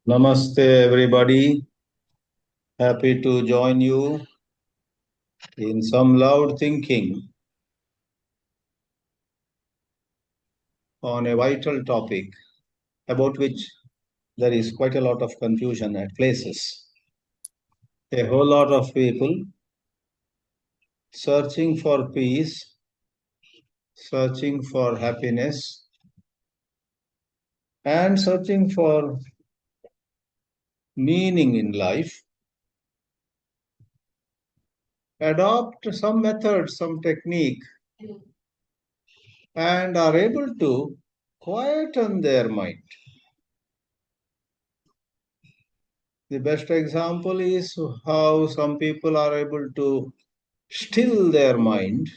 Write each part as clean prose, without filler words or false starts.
Namaste, everybody. Happy to join you in some loud thinking on a vital topic about which there is quite a lot of confusion at places. A whole lot of people searching for peace, searching for happiness, and searching for meaning in life, adopt some method, some technique, and are able to quieten their mind. The best example is how some people are able to still their mind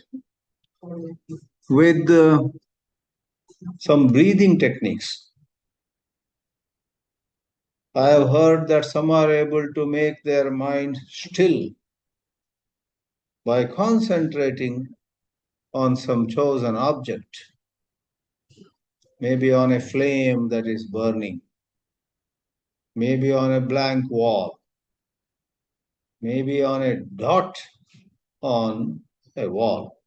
with some breathing techniques. I have heard that some are able to make their mind still by concentrating on some chosen object, maybe on a flame that is burning, maybe on a blank wall, maybe on a dot on a wall.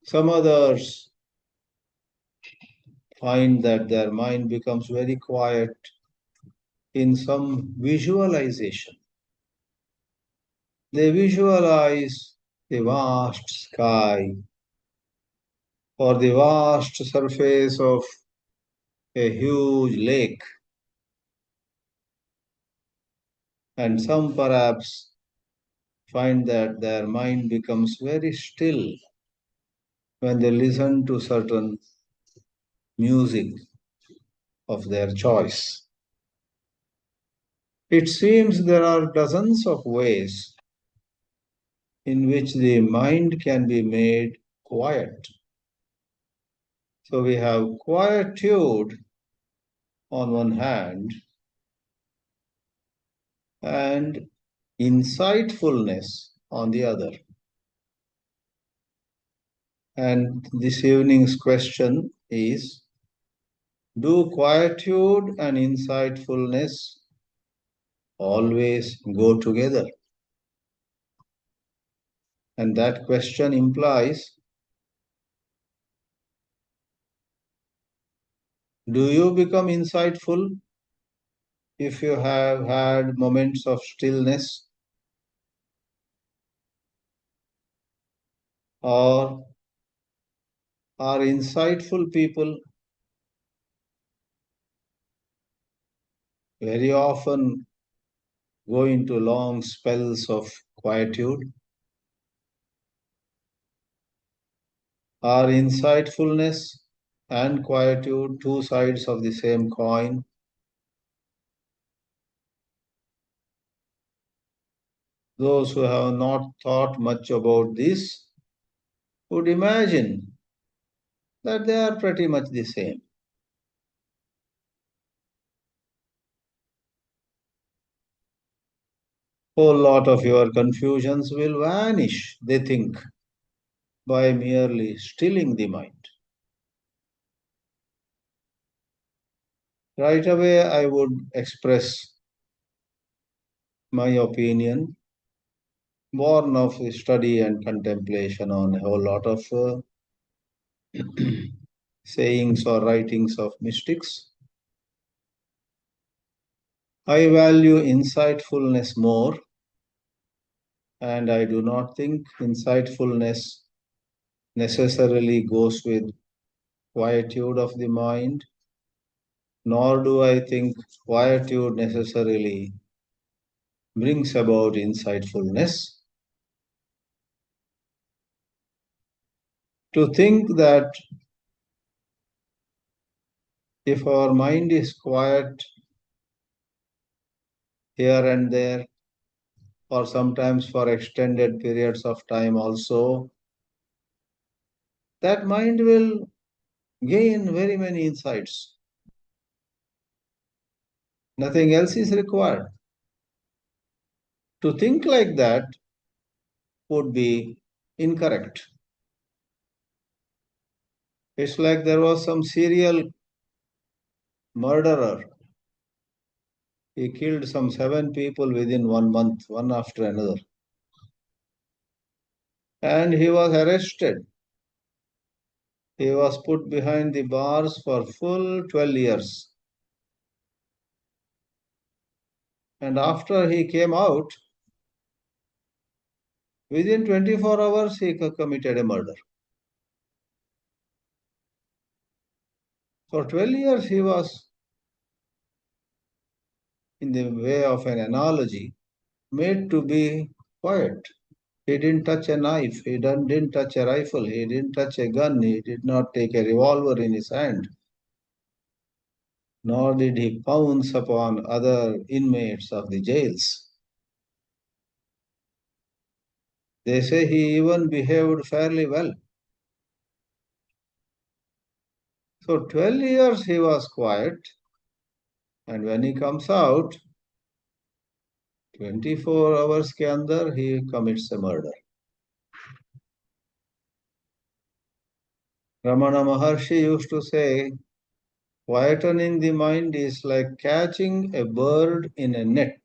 Some others find that their mind becomes very quiet in some visualization. They visualize the vast sky or the vast surface of a huge lake, and some perhaps find that their mind becomes very still when they listen to certain music of their choice. It seems there are dozens of ways in which the mind can be made quiet. So we have quietude on one hand and insightfulness on the other. And this evening's question is, do quietude and insightfulness always go together? And that question implies, do you become insightful if you have had moments of stillness? Or are insightful people very often go into long spells of quietude? Are insightfulness and quietude two sides of the same coin? Those who have not thought much about this would imagine that they are pretty much the same. Whole lot of your confusions will vanish, they think, by merely stilling the mind. Right away, I would express my opinion, born of study and contemplation on a whole lot of sayings or writings of mystics. I value insightfulness more, and I do not think insightfulness necessarily goes with quietude of the mind, nor do I think quietude necessarily brings about insightfulness. To think that if our mind is quiet here and there, or sometimes for extended periods of time also, that mind will gain very many insights. Nothing else is required. To think like that would be incorrect. It's like there was some serial murderer He killed some 7 people within 1 month, one after another. And he was arrested. He was put behind the bars for full 12 years. And after he came out, within 24 hours, he committed a murder. For 12 years, he was, in the way of an analogy, made to be quiet. He didn't touch a knife, he didn't touch a rifle, he didn't touch a gun, he did not take a revolver in his hand, nor did he pounce upon other inmates of the jails. They say he even behaved fairly well. So 12 years he was quiet, and when he comes out, 24 hours ke andar he commits a murder. Ramana Maharshi used to say, quietening the mind is like catching a bird in a net.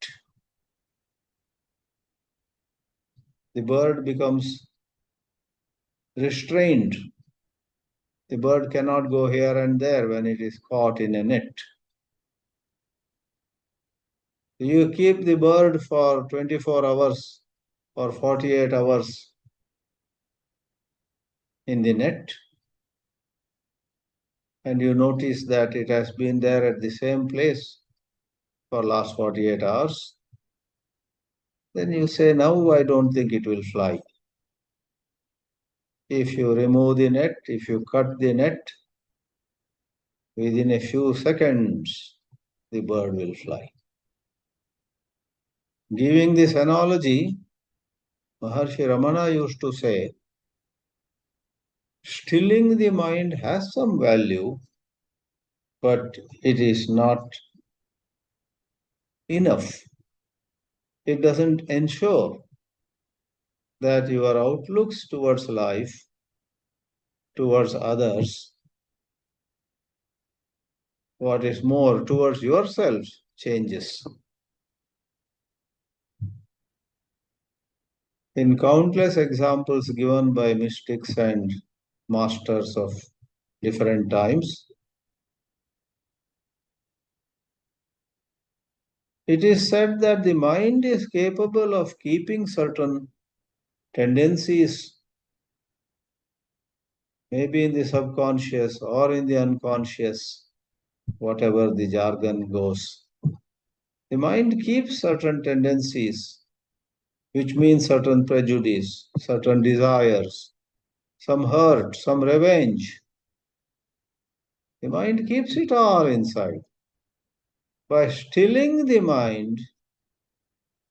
The bird becomes restrained. The bird cannot go here and there when it is caught in a net. You keep the bird for 24 hours or 48 hours in the net, and you notice that it has been there at the same place for last 48 hours. Then you say, now I don't think it will fly. If you remove the net, if you cut the net, within a few seconds, the bird will fly. Giving this analogy, Maharshi Ramana used to say, stilling the mind has some value, but it is not enough. It doesn't ensure that your outlooks towards life, towards others, what is more, towards yourself changes. In countless examples given by mystics and masters of different times, it is said that the mind is capable of keeping certain tendencies, maybe in the subconscious or in the unconscious, whatever the jargon goes. The mind keeps certain tendencies, which means certain prejudice, certain desires, some hurt, some revenge. The mind keeps it all inside. By stilling the mind,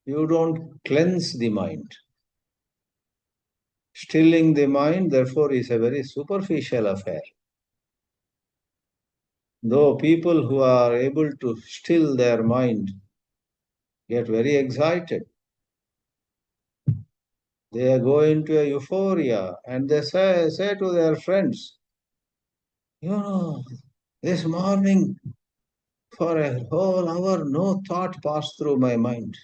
you don't cleanse the mind. Stilling the mind, therefore, is a very superficial affair. Though people who are able to still their mind get very excited, they go into a euphoria and they say to their friends, you know, this morning for a whole hour no thought passed through my mind.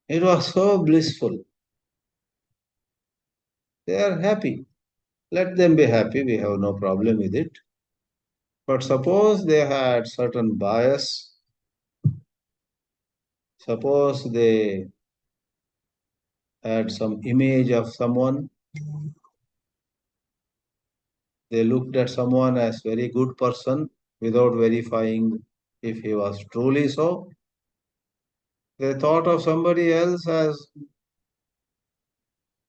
It was so blissful. They are happy. Let them be happy. We have no problem with it. But suppose they had certain bias, suppose they had some image of someone, they looked at someone as very good person without verifying if he was truly so. They thought of somebody else as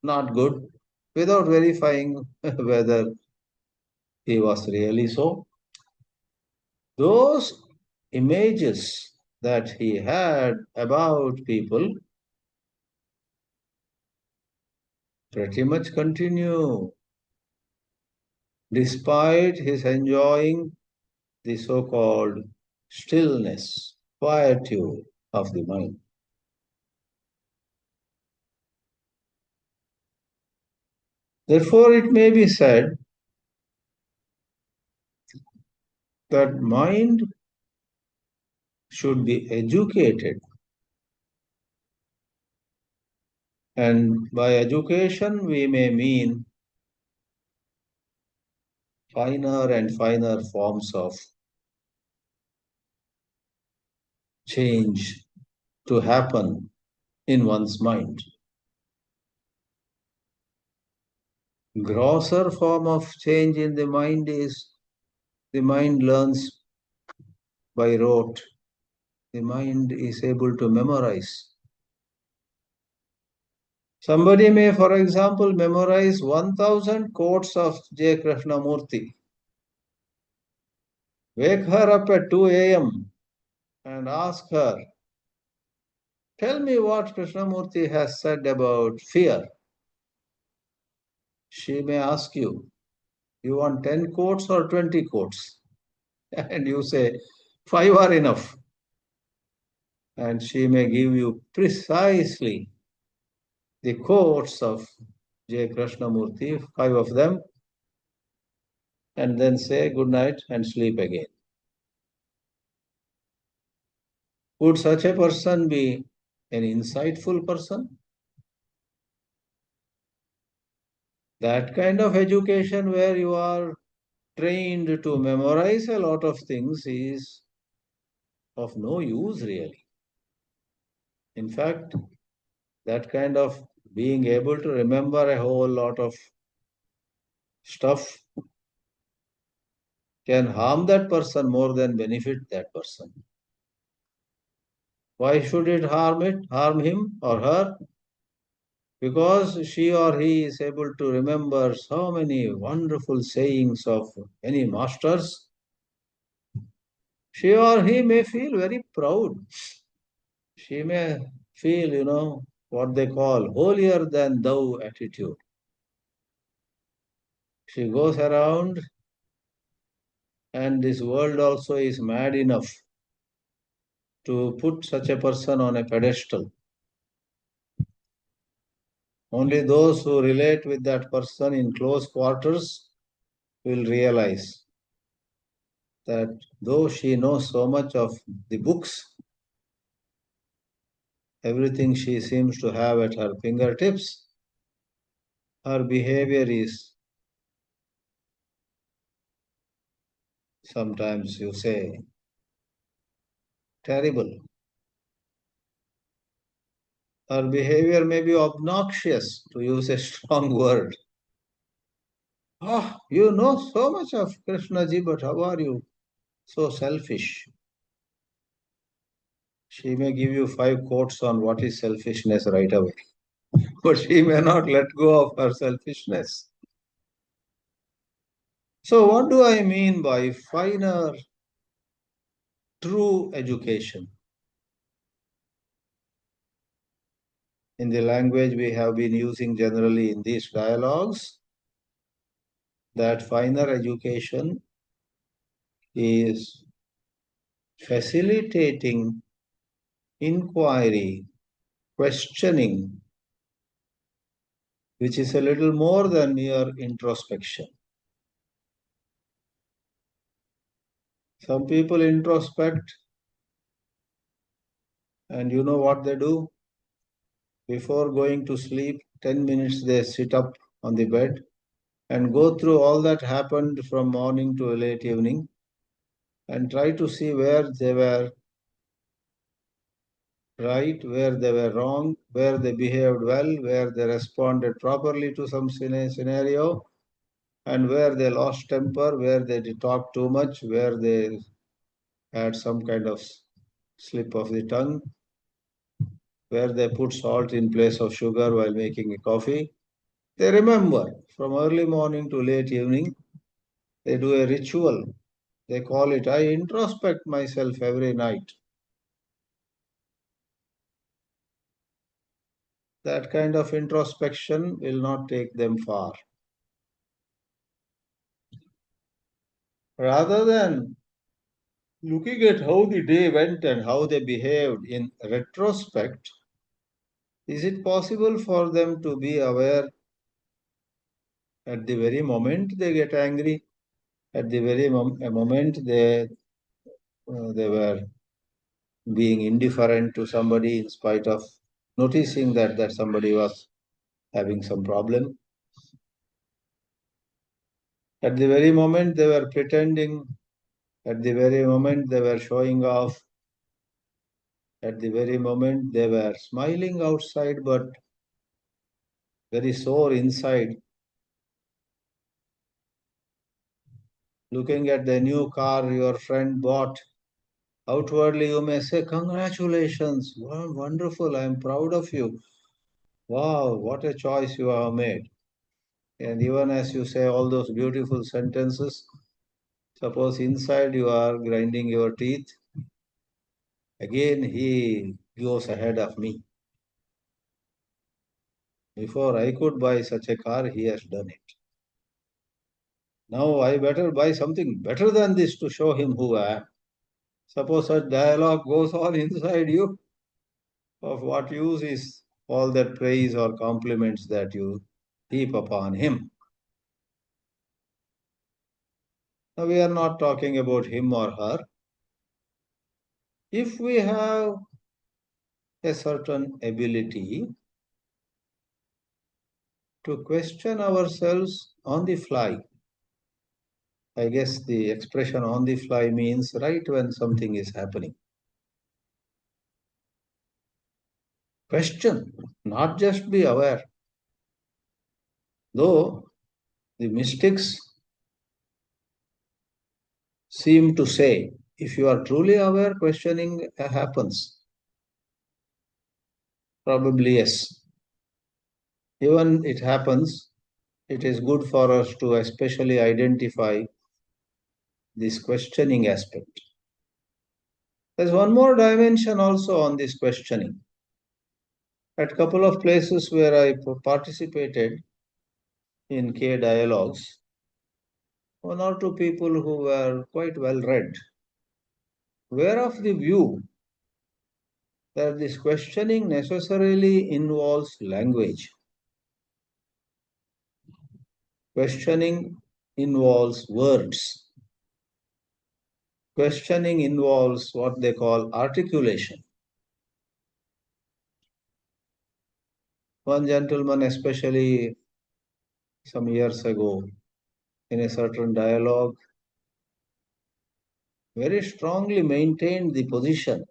not good without verifying whether he was really so. Those images that he had about people pretty much continue despite his enjoying the so-called stillness, quietude of the mind. Therefore, it may be said that mind should be educated. And by education, we may mean finer and finer forms of change to happen in one's mind. Grosser form of change in the mind is the mind learns by rote. The mind is able to memorize. Somebody may, for example, memorize 1000 quotes of J. Krishnamurti. Wake her up at 2 a.m. and ask her, tell me what Krishnamurti has said about fear. She may ask you, you want 10 quotes or 20 quotes? And you say, 5 are enough. And she may give you precisely the quotes of J. Krishnamurti, 5 of them, and then say good night and sleep again. Would such a person be an insightful person? That kind of education where you are trained to memorize a lot of things is of no use really. In fact, that kind of being able to remember a whole lot of stuff can harm that person more than benefit that person. Why should it harm him or her? Because she or he is able to remember so many wonderful sayings of any masters. She or he may feel very proud. She may feel, what they call holier than thou attitude. She goes around and this world also is mad enough to put such a person on a pedestal. Only those who relate with that person in close quarters will realize that though she knows so much of the books, everything she seems to have at her fingertips, her behavior is sometimes, you say, terrible. Her behavior may be obnoxious, to use a strong word. Ah, you know so much of Krishnaji, but how are you so selfish? She may give you 5 quotes on what is selfishness right away, but she may not let go of her selfishness. So, what do I mean by finer, true education? In the language we have been using generally in these dialogues, that finer education is facilitating inquiry, questioning, which is a little more than mere introspection. Some people introspect, and you know what they do? Before going to sleep, 10 minutes they sit up on the bed and go through all that happened from morning to late evening and try to see where they were right, where they were wrong, where they behaved well, where they responded properly to some scenario, and where they lost temper, where they did talk too much, where they had some kind of slip of the tongue, where they put salt in place of sugar while making a coffee. They remember from early morning to late evening. They do a ritual. They call it, I introspect myself every night. That kind of introspection will not take them far. Rather than looking at how the day went and how they behaved in retrospect, is it possible for them to be aware at the very moment they get angry, at the very moment they were being indifferent to somebody in spite of noticing that somebody was having some problem. At the very moment they were pretending, at the very moment they were showing off, at the very moment they were smiling outside but very sore inside. Looking at the new car your friend bought, outwardly you may say, "Congratulations, wow, wonderful, I am proud of you. Wow, what a choice you have made." And even as you say all those beautiful sentences, suppose inside you are grinding your teeth, again he goes ahead of me. Before I could buy such a car, he has done it. Now I better buy something better than this to show him who I am. Suppose such dialogue goes on inside you, of what use is all that praise or compliments that you heap upon him? Now we are not talking about him or her. If we have a certain ability to question ourselves on the fly, I guess the expression on the fly means right when something is happening. Question, not just be aware. Though the mystics seem to say, if you are truly aware, questioning happens. Probably yes. Even it happens, it is good for us to especially identify this questioning aspect. There's one more dimension also on this questioning. At a couple of places where I participated in K dialogues, one or two people who were quite well read were of the view that this questioning necessarily involves language. Questioning involves words. Questioning involves what they call articulation. One gentleman, especially some years ago, in a certain dialogue, very strongly maintained the position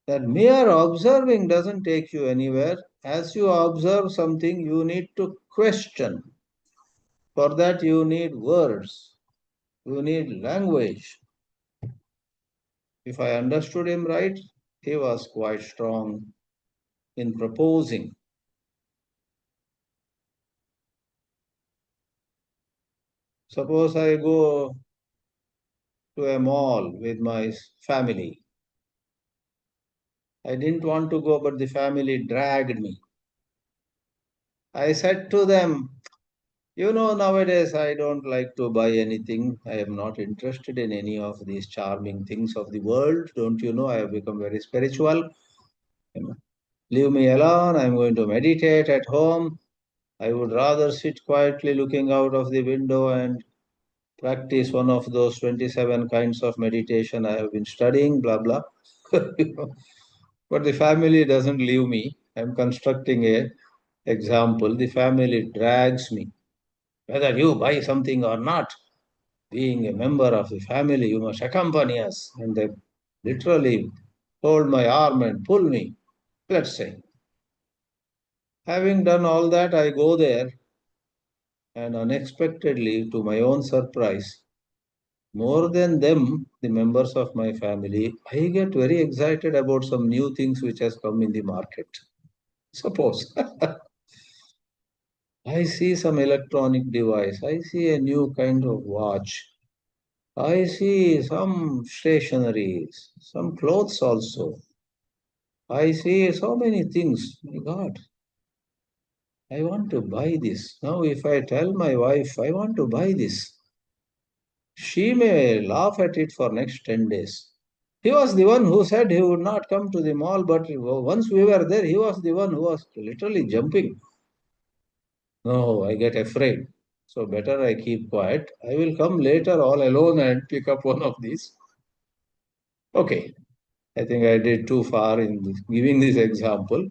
that mere observing doesn't take you anywhere. As you observe something, you need to question. For that, you need words, you need language. If I understood him right, he was quite strong in proposing. Suppose I go to a mall with my family. I didn't want to go, but the family dragged me. I said to them, nowadays I don't like to buy anything. I am not interested in any of these charming things of the world. Don't you know, I have become very spiritual. Leave me alone. I'm going to meditate at home. I would rather sit quietly looking out of the window and practice one of those 27 kinds of meditation I have been studying, blah, blah. But the family doesn't leave me. I'm constructing a example. The family drags me. Whether you buy something or not, being a member of the family, you must accompany us. And they literally hold my arm and pull me, let's say. Having done all that, I go there, and unexpectedly, to my own surprise, more than them, the members of my family, I get very excited about some new things which has come in the market. Suppose I see some electronic device, I see a new kind of watch, I see some stationaries, some clothes also. I see so many things. My God, I want to buy this. Now, if I tell my wife, I want to buy this, she may laugh at it for next 10 days. He was the one who said he would not come to the mall, but once we were there, he was the one who was literally jumping. No, I get afraid. So better I keep quiet. I will come later all alone and pick up one of these. Okay, I think I did too far in giving this example.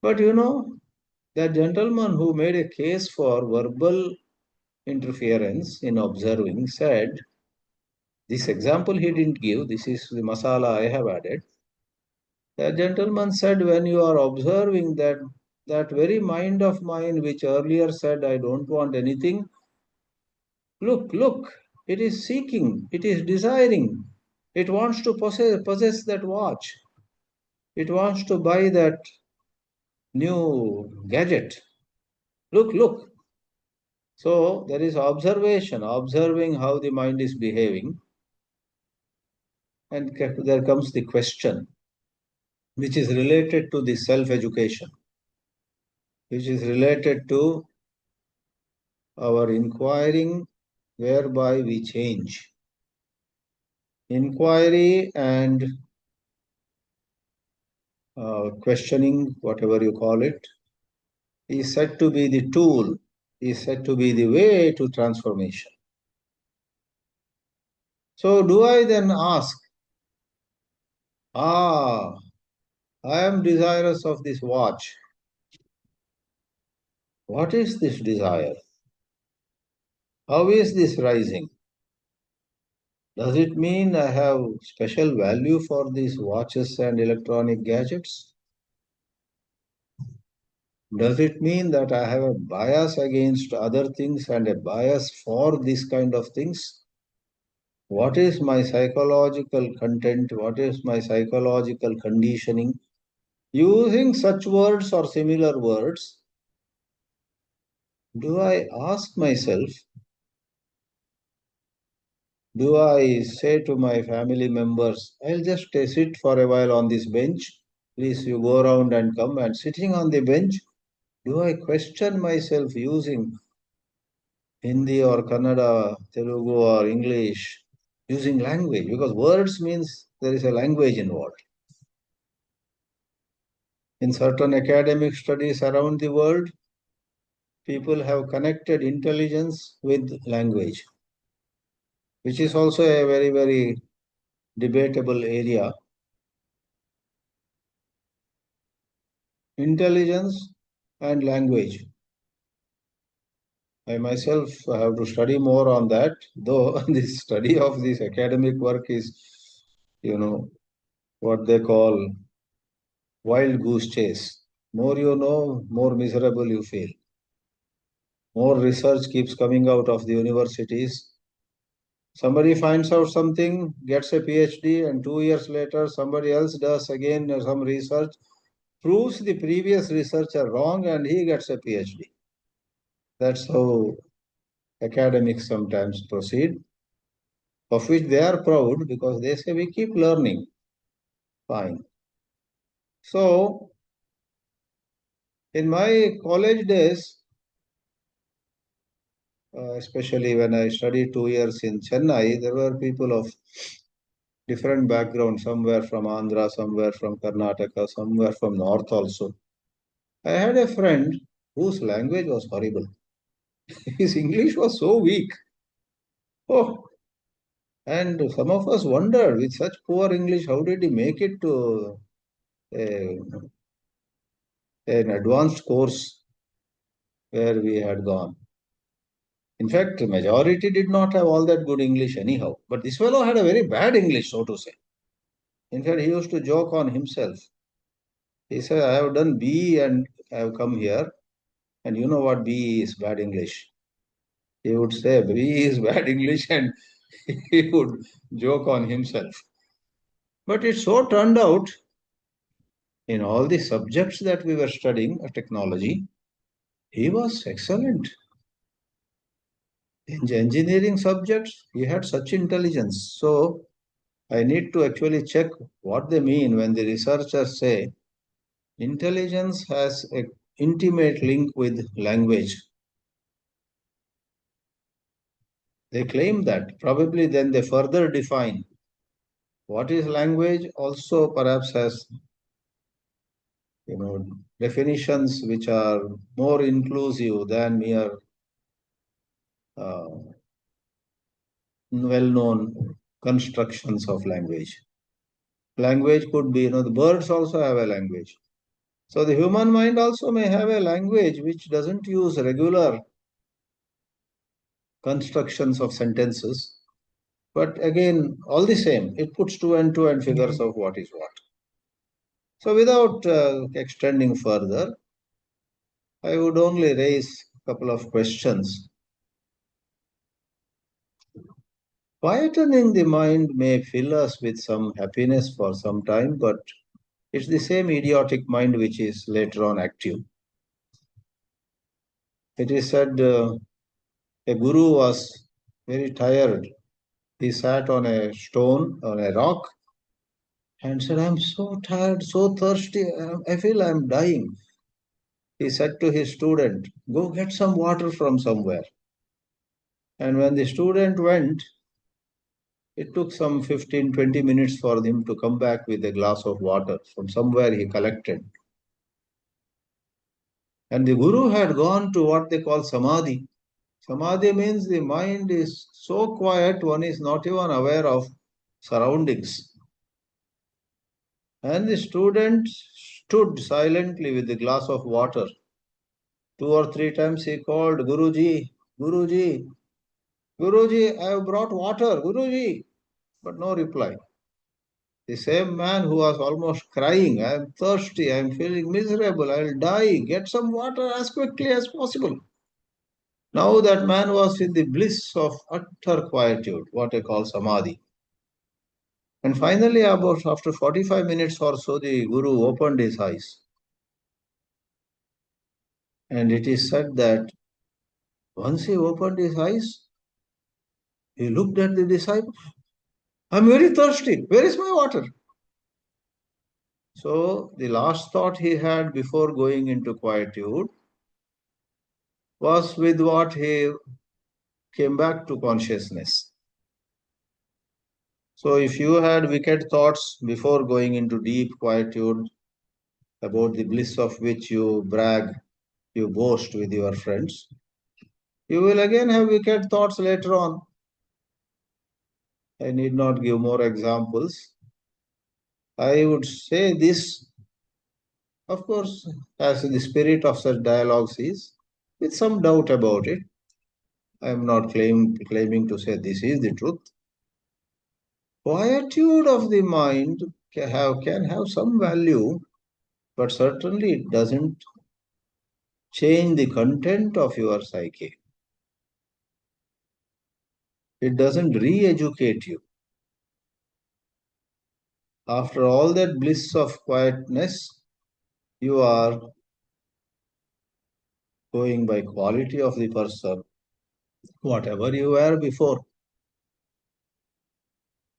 But that gentleman who made a case for verbal interference in observing said, this example he didn't give, this is the masala I have added. The gentleman said, when you are observing that very mind of mine which earlier said, I don't want anything, look, it is seeking, it is desiring, it wants to possess that watch, it wants to buy that new gadget. Look. So there is observation, observing how the mind is behaving, and there comes the question, which is related to the self education, which is related to our inquiring whereby we change. Inquiry and questioning, whatever you call it, is said to be the tool, is said to be the way to transformation. So, do I then ask, I am desirous of this watch. What is this desire? How is this rising? Does it mean I have special value for these watches and electronic gadgets? Does it mean that I have a bias against other things and a bias for this kind of things? What is my psychological content? What is my psychological conditioning? Using such words or similar words, do I ask myself, do I say to my family members, I'll just sit for a while on this bench. Please, you go around and come, and sitting on the bench, do I question myself using Hindi or Kannada, Telugu or English, using language? Because words means there is a language involved. In certain academic studies around the world, people have connected intelligence with language, which is also a very, very debatable area. Intelligence and language. I myself have to study more on that, though the study of this academic work is, what they call wild goose chase. More you know, more miserable you feel. More research keeps coming out of the universities. Somebody finds out something, gets a PhD, and 2 years later, somebody else does again some research, proves the previous researcher wrong, and he gets a PhD. That's how academics sometimes proceed, of which they are proud because they say we keep learning. Fine. So, in my college days, especially when I studied 2 years in Chennai, there were people of different backgrounds, somewhere from Andhra, somewhere from Karnataka, somewhere from North also. I had a friend whose language was horrible. His English was so weak. Oh, and some of us wondered, with such poor English, how did he make it to a, an advanced course where we had gone? In fact, the majority did not have all that good English anyhow. But this fellow had a very bad English, so to say. In fact, he used to joke on himself. He said, I have done BE and I have come here. And you know what BE is, bad English. He would say BE is bad English, and he would joke on himself. But it so turned out in all the subjects that we were studying, technology, he was excellent. In engineering subjects, he had such intelligence. So I need to actually check what they mean when the researchers say intelligence has an intimate link with language. They claim that. Probably then they further define what is language, also perhaps has definitions which are more inclusive than mere well-known constructions of language. Language could be, the birds also have a language. So the human mind also may have a language which doesn't use regular constructions of sentences. But again, all the same, it puts two and figures of what is what. So without extending further, I would only raise a couple of questions. Quietening the mind may fill us with some happiness for some time, but it's the same idiotic mind which is later on active. It is said a guru was very tired. He sat on a stone, on a rock, and said, I'm so tired, so thirsty, I feel I'm dying. He said to his student, go get some water from somewhere. And when the student went, it took some 15-20 minutes for him to come back with a glass of water from somewhere he collected. And the guru had gone to what they call samadhi. Samadhi means the mind is so quiet, one is not even aware of surroundings. And the student stood silently with the glass of water. 2 or 3 times he called, Guruji, Guruji, Guruji, I have brought water, Guruji. But no reply. The same man who was almost crying, I am thirsty, I am feeling miserable, I will die, get some water as quickly as possible. Now that man was in the bliss of utter quietude, what I call samadhi. And finally, about after 45 minutes or so, the Guru opened his eyes. And it is said that once he opened his eyes, he looked at the disciple. I'm very thirsty. Where is my water? So the last thought he had before going into quietude was with what he came back to consciousness. So if you had wicked thoughts before going into deep quietude about the bliss of which you brag, you boast with your friends, you will again have wicked thoughts later on. I need not give more examples. I would say this, of course, as the spirit of such dialogues is, with some doubt about it. I am not claiming to say this is the truth. Quietude of the mind can have some value, but certainly it doesn't change the content of your psyche. It doesn't re-educate you. After all that bliss of quietness, you are going by quality of the person, whatever you were before.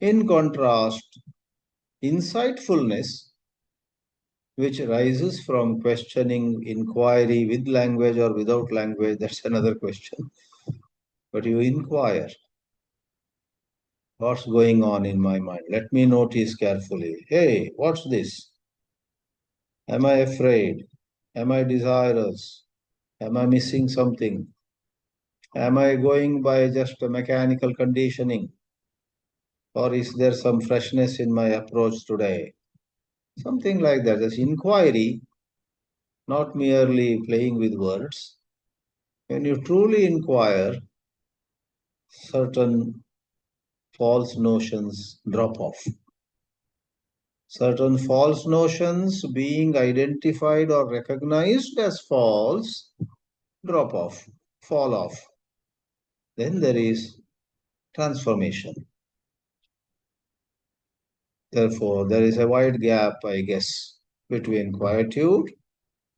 In contrast, insightfulness, which rises from questioning inquiry with language or without language, that's another question. But you inquire, what's going on in my mind? Let me notice carefully. Hey, what's this? Am I afraid? Am I desirous? Am I missing something? Am I going by just a mechanical conditioning? Or is there some freshness in my approach today? Something like that. That's inquiry, not merely playing with words. When you truly inquire, certain false notions drop off. Certain false notions being identified or recognized as false drop off, fall off. Then there is transformation. Therefore, there is a wide gap, I guess, between quietude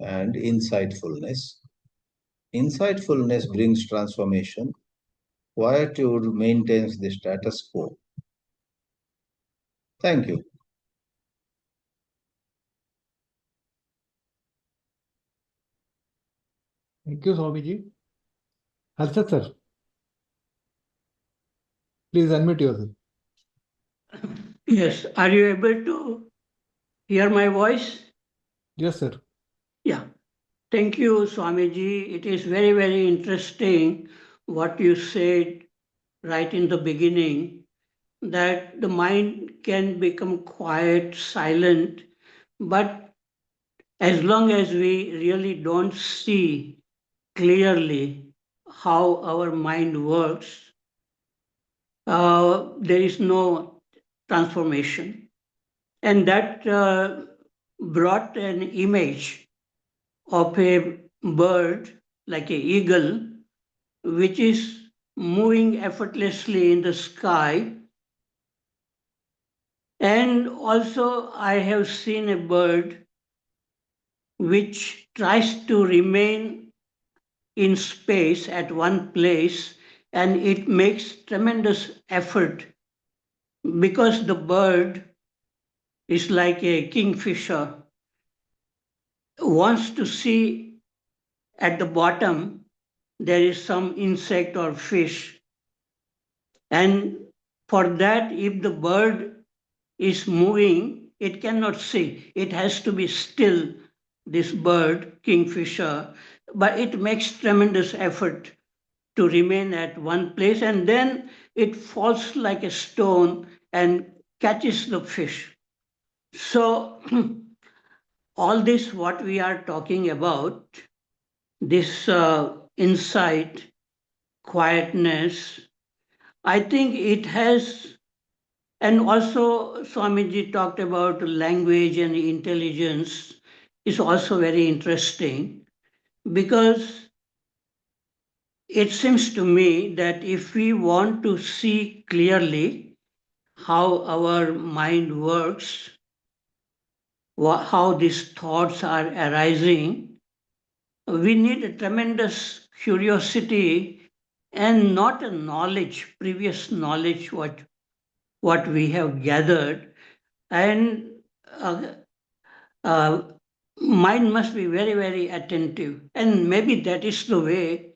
and insightfulness. Insightfulness brings transformation. Quietude maintains the status quo. Thank you. Thank you, Swamiji. Harshad sir, please unmute yourself. Yes, are you able to hear my voice? Yes, sir. Yeah. Thank you, Swamiji. It is very, very interesting what you said right in the beginning. that the mind can become quiet, silent, but as long as we really don't see clearly how our mind works, there is no transformation. And that brought an image of a bird like an eagle, which is moving effortlessly in the sky. And also, I have seen a bird which tries to remain in space at one place, and it makes tremendous effort because the bird is like a kingfisher, wants to see at the bottom there is some insect or fish. And for that, if the bird is moving, it cannot see. It has to be still, this bird, kingfisher, but it makes tremendous effort to remain at one place, and then it falls like a stone and catches the fish. So all this what we are talking about, this insight, quietness, I think it has, and also Swamiji talked about language and intelligence is also very interesting, because it seems to me that if we want to see clearly how our mind works, how these thoughts are arising, we need a tremendous curiosity and not a knowledge, previous knowledge, what we have gathered. And uh, uh, mind must be very, very attentive. And maybe that is the way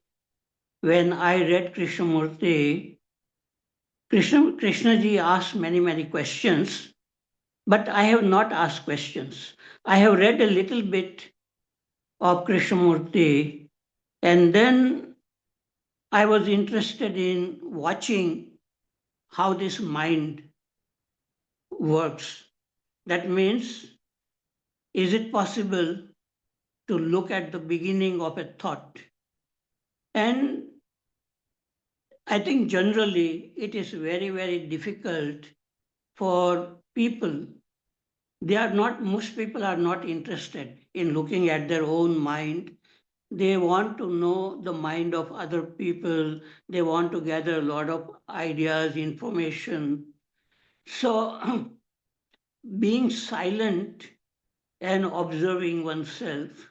when I read Krishnamurti, Krishnaji asked many, many questions, but I have not asked questions. I have read a little bit of Krishnamurti, and then I was interested in watching how this mind works. That means, is it possible to look at the beginning of a thought? And I think generally it is very, very difficult for people. Most people are not interested in looking at their own mind. They want to know the mind of other people. They want to gather a lot of ideas, information. So being silent and observing oneself,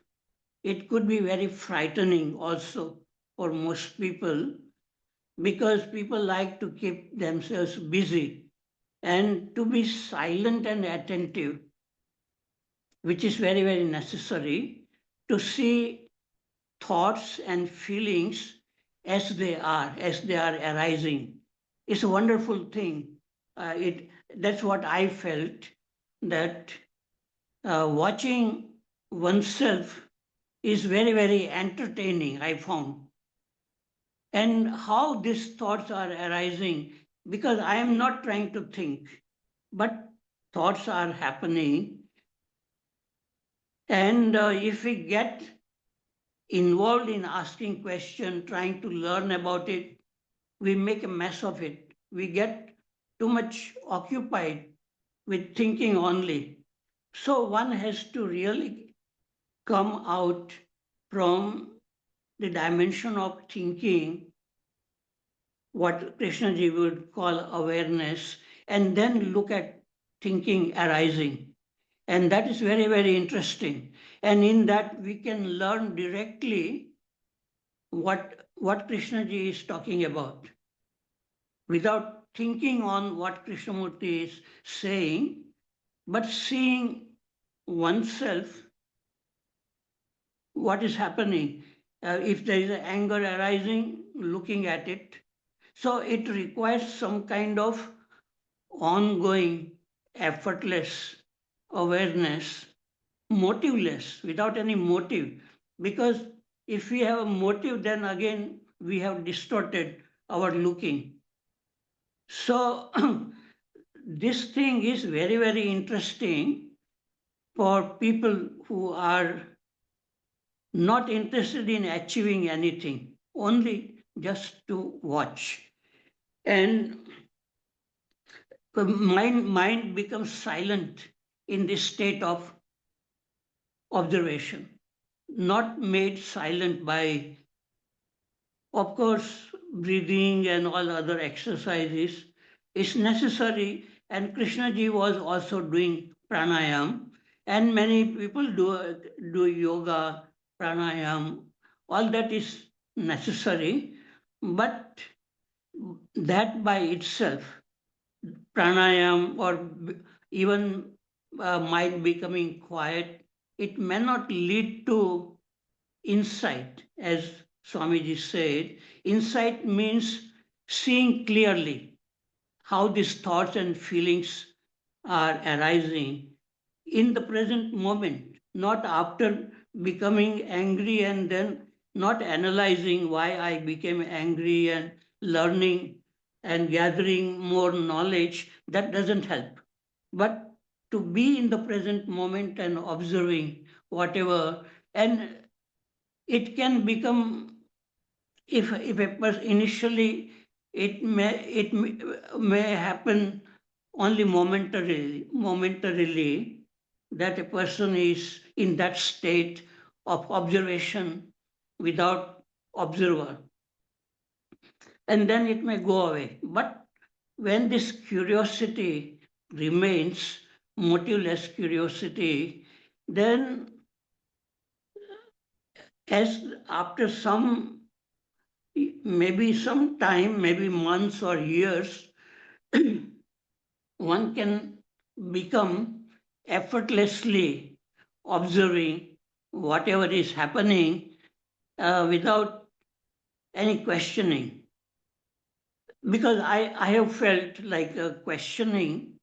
it could be very frightening also for most people, because people like to keep themselves busy, and to be silent and attentive, which is very, very necessary to see thoughts and feelings as they are arising. It's a wonderful thing. That's what I felt, that watching oneself is very, very entertaining, I found. And how these thoughts are arising, because I am not trying to think, but thoughts are happening. And if we get involved in asking questions, trying to learn about it, we make a mess of it. We get too much occupied with thinking only. So one has to really come out from the dimension of thinking, what Krishnaji would call awareness, and then look at thinking arising. And that is very, very interesting. And in that, we can learn directly what Krishnaji is talking about, without thinking on what Krishnamurti is saying, but seeing oneself, what is happening. If there is anger arising, looking at it. So it requires some kind of ongoing, effortless awareness, motiveless, without any motive. Because if we have a motive, then again we have distorted our looking. So this thing is very, very interesting for people who are not interested in achieving anything, only just to watch. And the mind becomes silent in this state of observation, not made silent by, of course, breathing and all other exercises is necessary. And Krishnaji was also doing pranayam, and many people do yoga, pranayam. All that is necessary, but that by itself, pranayam or even mind becoming quiet, it may not lead to insight, as Swamiji said. Insight means seeing clearly how these thoughts and feelings are arising in the present moment, not after becoming angry and then not analyzing why I became angry and learning and gathering more knowledge. That doesn't help. But to be in the present moment and observing whatever, and it can become, if a person initially, it may happen only momentarily, that a person is in that state of observation without observer, and then it may go away. But when this curiosity remains, motiveless curiosity, then as after some, maybe some time, maybe months or years, one can become effortlessly observing whatever is happening without any questioning. Because I have felt like questioning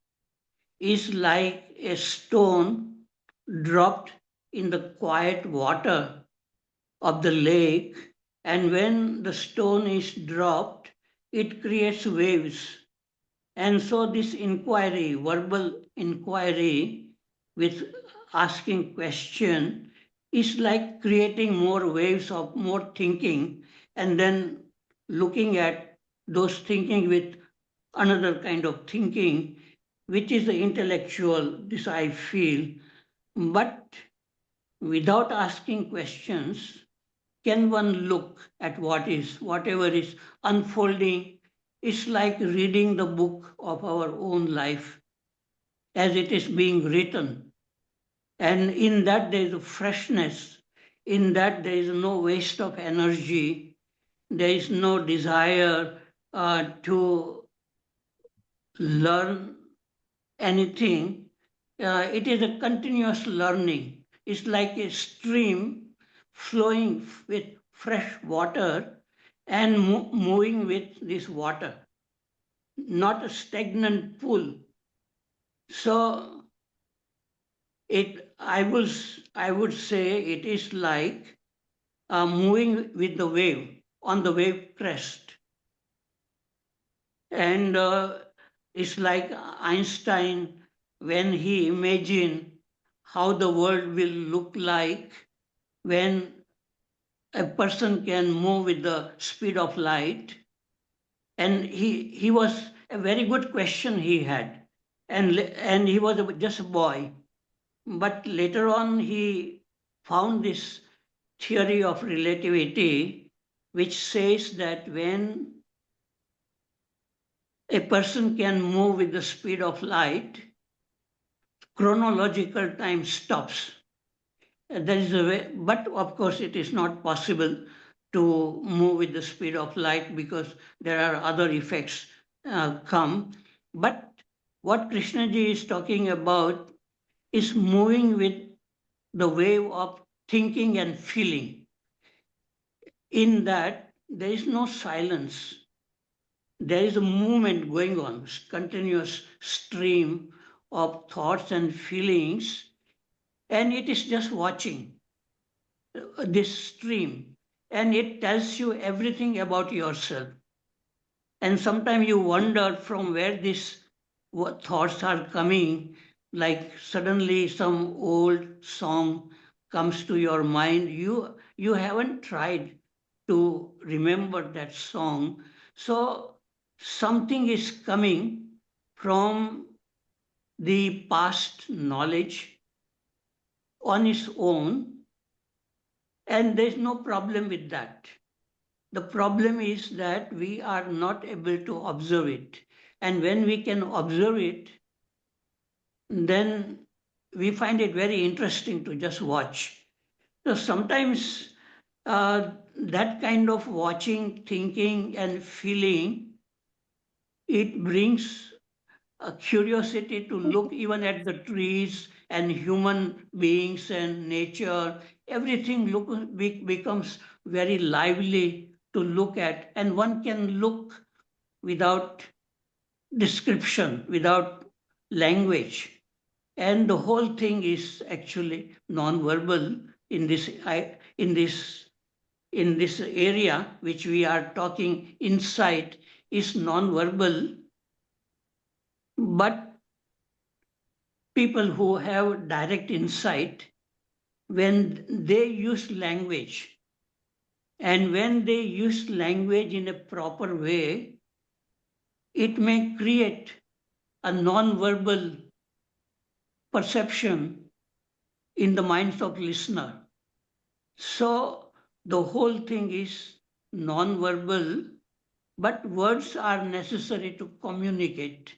is like a stone dropped in the quiet water of the lake, and when the stone is dropped, it creates waves. And so this inquiry, verbal inquiry with asking question, is like creating more waves of more thinking, and then looking at those thinking with another kind of thinking, which is the intellectual, this I feel. But without asking questions, can one look at whatever is unfolding? It's like reading the book of our own life as it is being written. And in that there is a freshness, in that there is no waste of energy, there is no desire to learn anything. It is a continuous learning. It's like a stream flowing with fresh water and moving with this water, not a stagnant pool. So I would say it is like moving with the wave on the wave crest. And it's like Einstein, when he imagined how the world will look like when a person can move with the speed of light. And he was a very good question he had. And he was just a boy. But later on, he found this theory of relativity, which says that when a person can move with the speed of light, chronological time stops. There is a way, but of course, it is not possible to move with the speed of light because there are other effects come. But what Krishnaji is talking about is moving with the wave of thinking and feeling. In that, there is no silence. There is a movement going on, continuous stream of thoughts and feelings, and it is just watching this stream, and it tells you everything about yourself. And sometimes you wonder from where this what thoughts are coming, like suddenly some old song comes to your mind. You haven't tried to remember that song. So something is coming from the past knowledge on its own, and there's no problem with that. The problem is that we are not able to observe it. And when we can observe it, then we find it very interesting to just watch. So sometimes that kind of watching, thinking, and feeling, it brings a curiosity to look even at the trees and human beings and nature. Everything becomes very lively to look at, and one can look without description, without language. And the whole thing is actually non-verbal in this area which we are talking. Insight is non-verbal, but people who have direct insight, when they use language, and when they use language in a proper way, it may create a non-verbal perception in the minds of listener. So the whole thing is non-verbal, but words are necessary to communicate.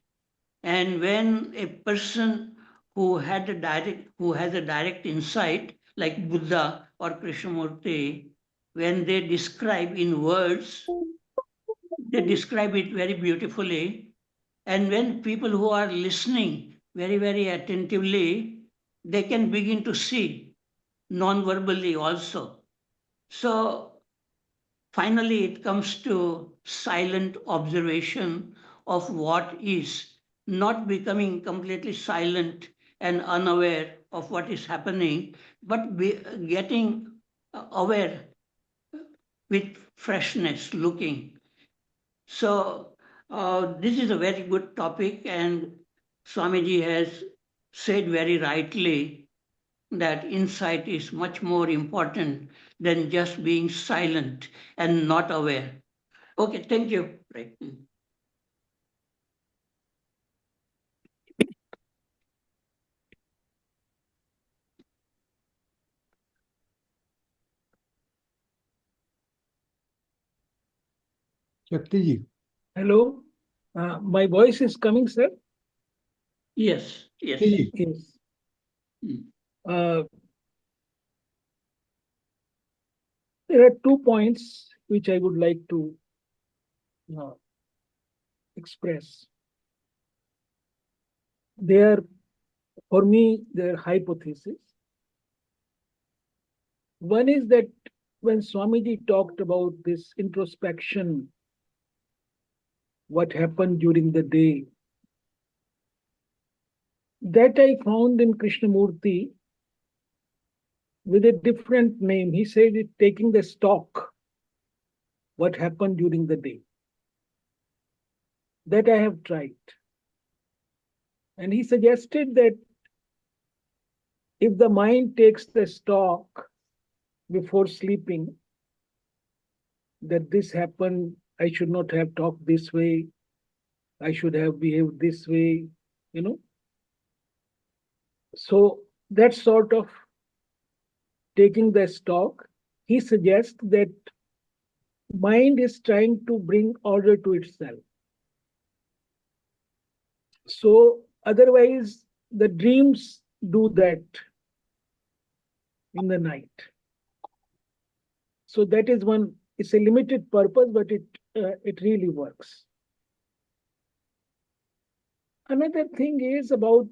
And when a person who has a direct insight, like Buddha or Krishnamurti, when they describe in words, they describe it very beautifully. And when people who are listening very, very attentively, they can begin to see non-verbally also. So finally, it comes to silent observation of what is, not becoming completely silent and unaware of what is happening, but getting aware with freshness, looking. So this is a very good topic, and Swamiji has said very rightly that insight is much more important than just being silent and not aware. Okay, thank you. Right. Shakti ji. Hello, my voice is coming, sir. Yes, yes. Shakti ji. Yes. Mm. There are 2 points which I would like to express. They are, for me, they are hypotheses. One is that when Swamiji talked about this introspection, what happened during the day, that I found in Krishnamurti with a different name. He said it taking the stock, what happened during the day. That I have tried. And he suggested that if the mind takes the stock before sleeping, that this happened, I should not have talked this way, I should have behaved this way, you know. So that sort of taking the stock, he suggests that mind is trying to bring order to itself. So otherwise, the dreams do that in the night. So that is one, it's a limited purpose, but it really works. Another thing is about,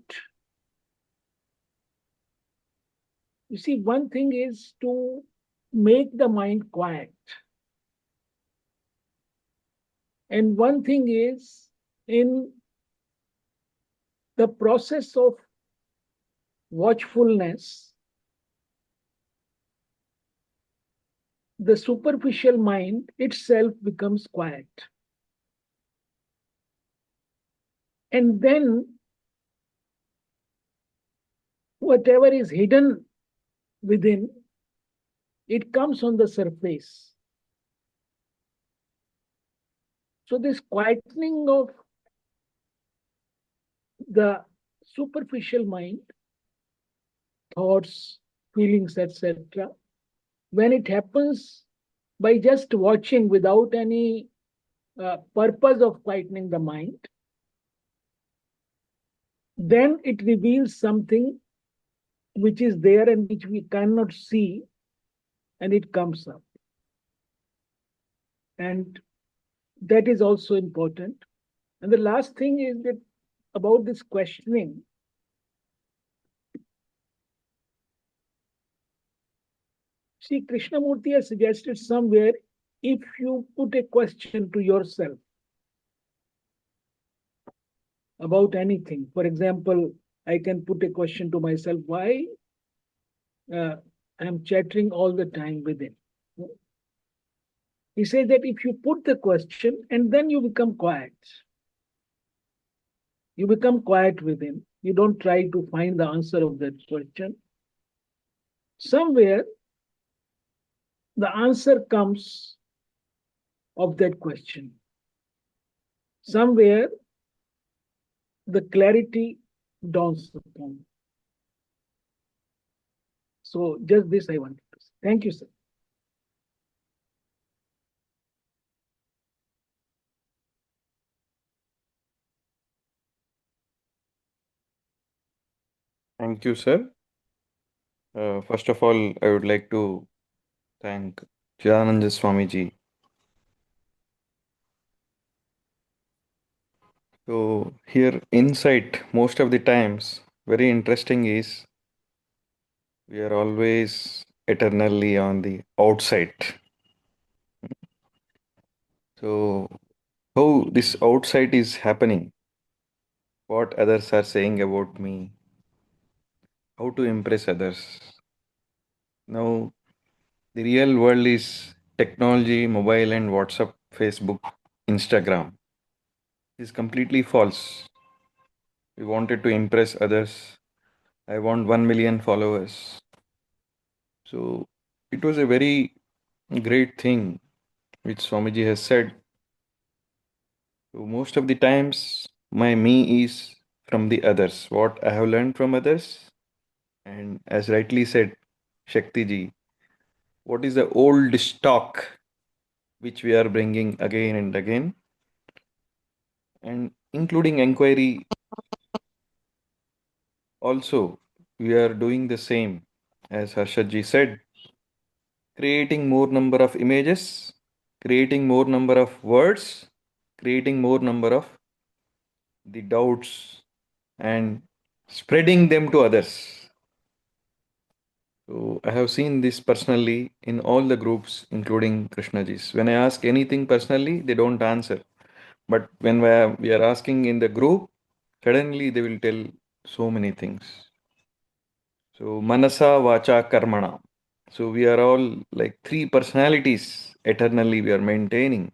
you see, one thing is to make the mind quiet. And one thing is in the process of watchfulness, the superficial mind itself becomes quiet. And then whatever is hidden within, it comes on the surface. So this quietening of the superficial mind, thoughts, feelings, etc., when it happens by just watching without any purpose of quietening the mind, then it reveals something which is there and which we cannot see, and it comes up. And that is also important. And the last thing is that about this questioning, see, Krishnamurti has suggested somewhere, if you put a question to yourself about anything, for example, I can put a question to myself, why I'm chattering all the time within? He says that if you put the question and then you become quiet, you become quiet within, you don't try to find the answer of that question, somewhere the answer comes of that question. Somewhere the clarity dawns upon. So just this I wanted to say. Thank you, sir. Thank you, sir. First of all, I would like to thank Chidanandji Swamiji. So here, insight, most of the times, very interesting is we are always eternally on the outside. So how this outside is happening, what others are saying about me, how to impress others. Now, the real world is technology, mobile and WhatsApp, Facebook, Instagram. Is completely false. We wanted to impress others. I want 1 million followers. So it was a very great thing which Swamiji has said. So most of the times, my me is from the others, what I have learned from others. And as rightly said, Shakti ji, what is the old stock which we are bringing again and again, and including inquiry also, we are doing the same. As Harshad ji said, creating more number of images, creating more number of words, creating more number of the doubts and spreading them to others. So I have seen this personally in all the groups, including Krishnaji's. When I ask anything personally, they don't answer. But when we are asking in the group, suddenly they will tell so many things. So Manasa, Vacha, Karmana. So we are all like three personalities eternally we are maintaining.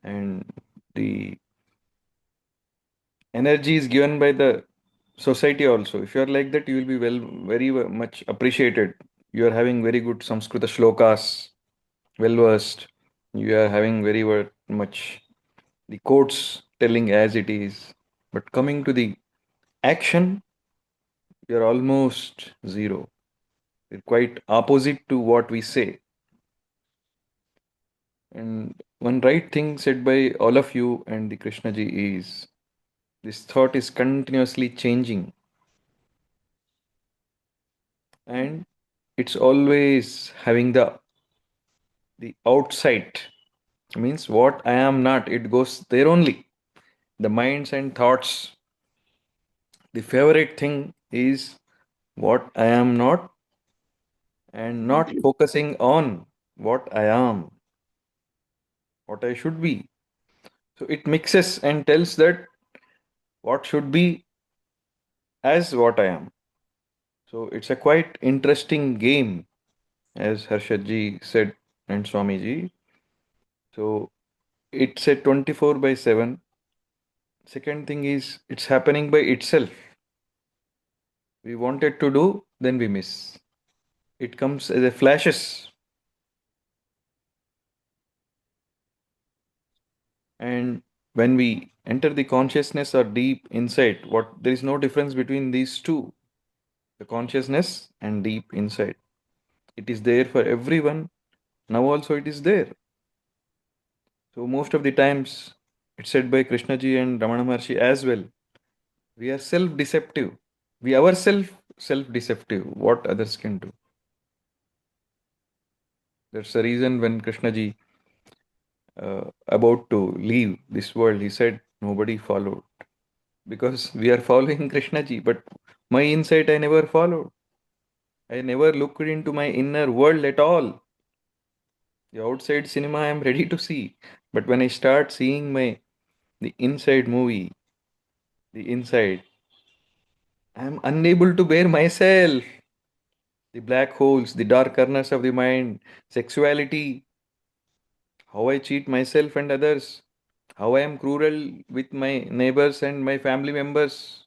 And the energy is given by the society also. If you are like that, you will be very much appreciated. You are having very good Samskrita shlokas, well versed. You are having very much the quotes telling as it is. But coming to the action, you are almost zero. You're quite opposite to what we say. And one right thing said by all of you and the Krishnaji is this thought is continuously changing and it's always having the outside means what I am not, it goes there only. The minds and thoughts, the favorite thing is what I am not and not focusing on what I am, what I should be. So it mixes and tells that what should be as what I am. So it's a quite interesting game, as Harshadji said and Swamiji. So it's a 24/7. Second thing is it's happening by itself. We wanted to do, then we miss. It comes as a flashes. And when we enter the consciousness or deep insight, there is no difference between these two, the consciousness and deep insight. It is there for everyone. Now also it is there. So most of the times it's said by Krishna ji and Ramana Maharshi as well. We are self-deceptive. We ourselves self-deceptive. What others can do. That's the reason when Krishna ji about to leave this world, he said nobody followed. Because we are following Krishna ji, but my insight I never followed. I never looked into my inner world at all. The outside cinema I am ready to see. But when I start seeing the inside movie, the inside, I am unable to bear myself. The black holes, the dark corners of the mind, sexuality, how I cheat myself and others, how I am cruel with my neighbors and my family members.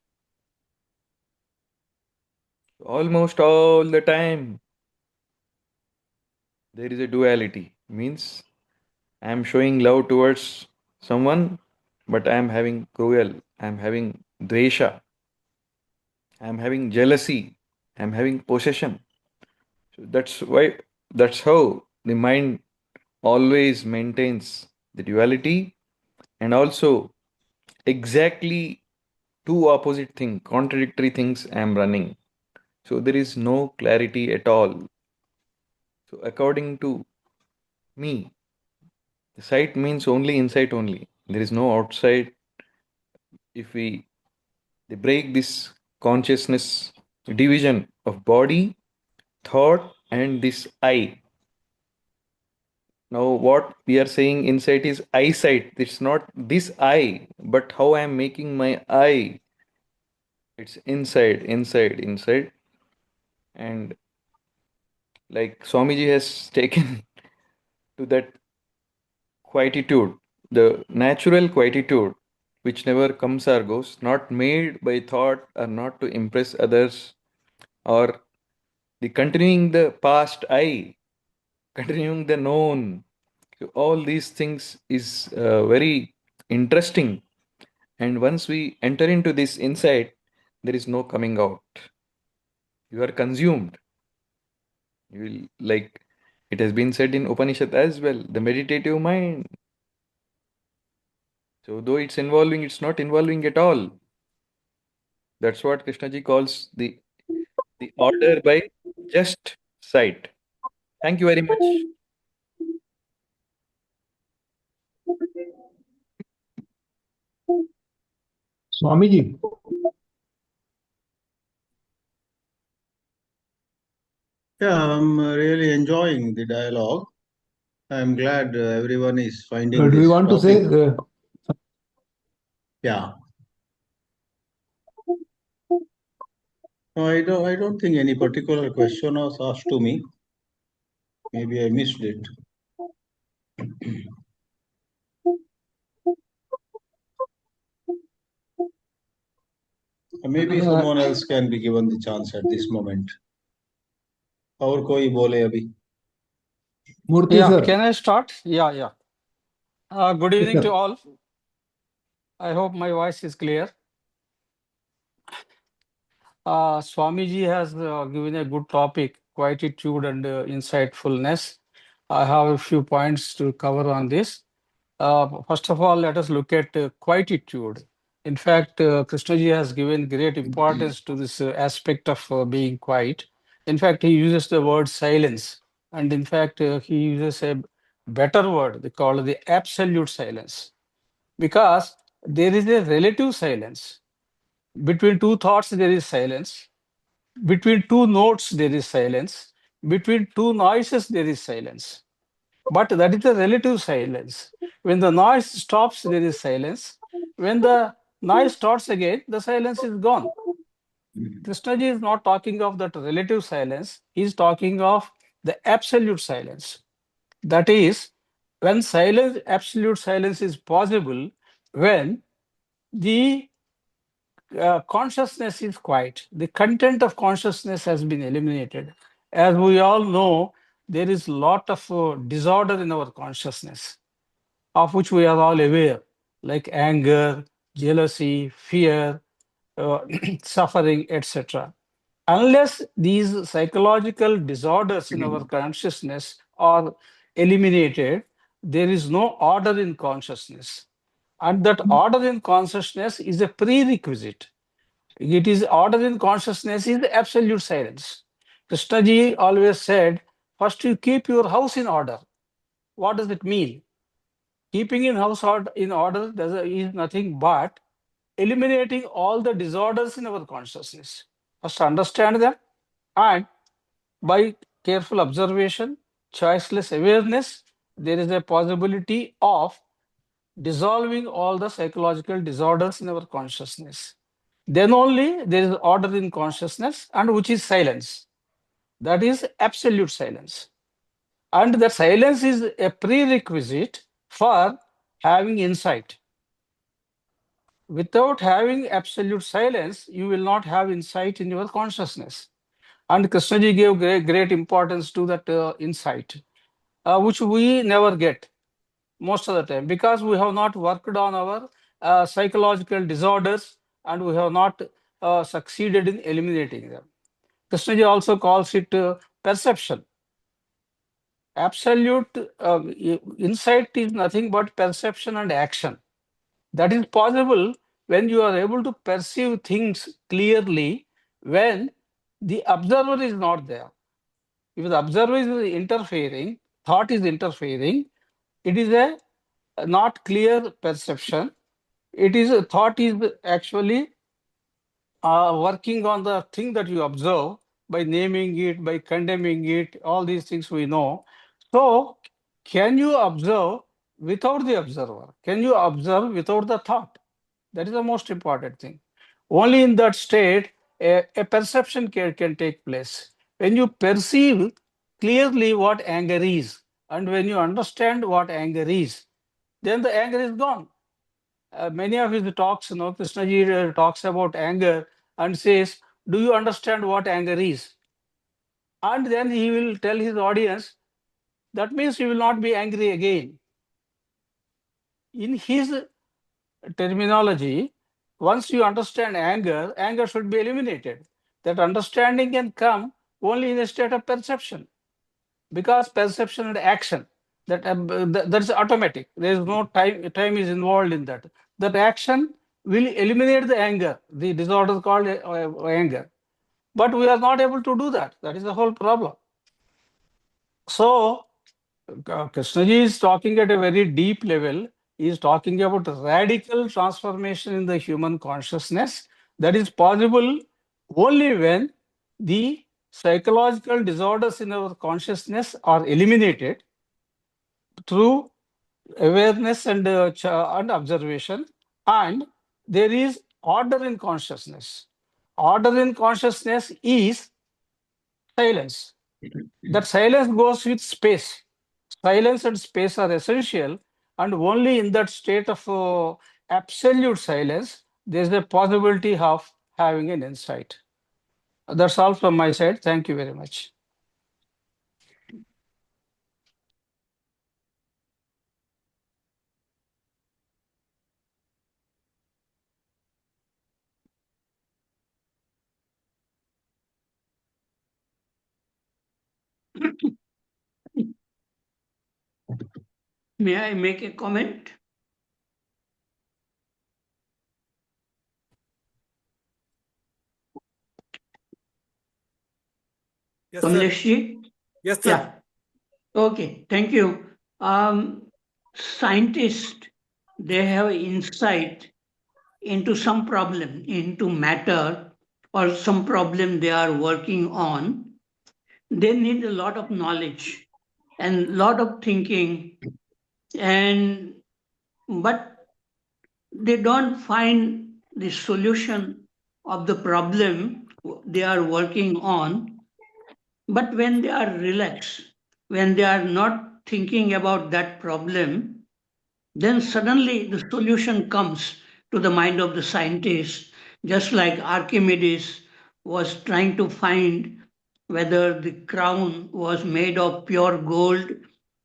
Almost all the time, there is a duality. Means I am showing love towards someone, but I am having cruel, I am having dvesha, I am having jealousy, I am having possession. So that's how the mind always maintains the duality, and also exactly two opposite things, contradictory things I am running. So there is no clarity at all. So according to me, the sight means only inside only. There is no outside. If they break this consciousness division of body, thought, and this I. Now, what we are saying insight is eyesight. It's not this I, but how I am making my I. It's inside, inside, inside. And like Swamiji has taken to that quietude, the natural quietude, which never comes or goes, not made by thought or not to impress others, or the continuing the past I, continuing the known. So all these things is very interesting. And once we enter into this insight, there is no coming out. You are consumed. You will, like it has been said in Upanishad as well, the meditative mind. So though it's involving, it's not involving at all. That's what Krishna ji calls the order by just sight. Thank you very much. Swamiji, Yeah, I'm really enjoying the dialogue. I'm glad everyone is finding do you this want to topic. say? Yeah. No, I don't think any particular question was asked to me. Maybe I missed it. Maybe someone else can be given the chance at this moment. और कोई बोले अभी? Murthy Yeah, sir. can I start? Yeah. Good Yes, evening sir. to all. I hope my voice is clear. Swamiji has given a good topic, quietude and insightfulness. I have a few points to cover on this. First of all, let us look at quietude. In fact, Krishnaji has given great importance to this aspect of being quiet. In fact, he uses the word silence. And in fact, he uses a better word, they call it the absolute silence. Because there is a relative silence. Between two thoughts, there is silence. Between two notes, there is silence. Between two noises, there is silence. But that is a relative silence. When the noise stops, there is silence. When the noise starts again, the silence is gone. Krishnaji is not talking of that relative silence. He is talking of the absolute silence. That is, when silence, absolute silence is possible, when the consciousness is quiet. The content of consciousness has been eliminated. As we all know, there is a lot of disorder in our consciousness, of which we are all aware, like anger, jealousy, fear, suffering, etc. Unless these psychological disorders in our consciousness are eliminated, there is no order in consciousness. And that order in consciousness is a prerequisite. It is order in consciousness is absolute silence. Krishnaji always said, first you keep your house in order. What does it mean? Keeping in house in order is nothing but eliminating all the disorders in our consciousness. First understand them, and by careful observation, choiceless awareness, there is a possibility of dissolving all the psychological disorders in our consciousness. Then only there is order in consciousness, and which is silence. That is absolute silence. And the silence is a prerequisite for having insight. Without having absolute silence, you will not have insight in your consciousness. And Krishnaji gave great importance to that insight, which we never get most of the time because we have not worked on our psychological disorders and we have not succeeded in eliminating them. Krishnaji also calls it perception. Absolute insight is nothing but perception and action. That is possible when you are able to perceive things clearly when the observer is not there. If the observer is interfering, thought is interfering, it is a not clear perception. It is a thought is actually working on the thing that you observe by naming it, by condemning it, all these things we know. So can you observe without the observer? Can you observe without the thought? That is the most important thing. Only in that state, a perception can take place. When you perceive clearly what anger is, and when you understand what anger is, then the anger is gone. Many of his talks, Krishnaji talks about anger and says, do you understand what anger is? And then he will tell his audience, that means you will not be angry again. In his terminology, once you understand anger, anger should be eliminated. That understanding can come only in a state of perception, because perception and action, that is automatic. There is no time is involved in that. That action will eliminate the anger, the disorder called anger. But we are not able to do that. That is the whole problem. So Krishnaji is talking at a very deep level. He is talking about radical transformation in the human consciousness that is possible only when the psychological disorders in our consciousness are eliminated through awareness and observation, and there is order in consciousness. Order in consciousness is silence. That silence goes with space. Silence and space are essential, and only in that state of absolute silence, there's a possibility of having an insight. That's all from my side. Thank you very much. May I make a comment? Yes, sir. Kamleshji? Yes, sir. Yeah. Okay, thank you. Scientists, they have insight into some problem, into matter or some problem they are working on. They need a lot of knowledge and lot of thinking, but they don't find the solution of the problem they are working on. But when they are relaxed, when they are not thinking about that problem, then suddenly the solution comes to the mind of the scientist, just like Archimedes was trying to find whether the crown was made of pure gold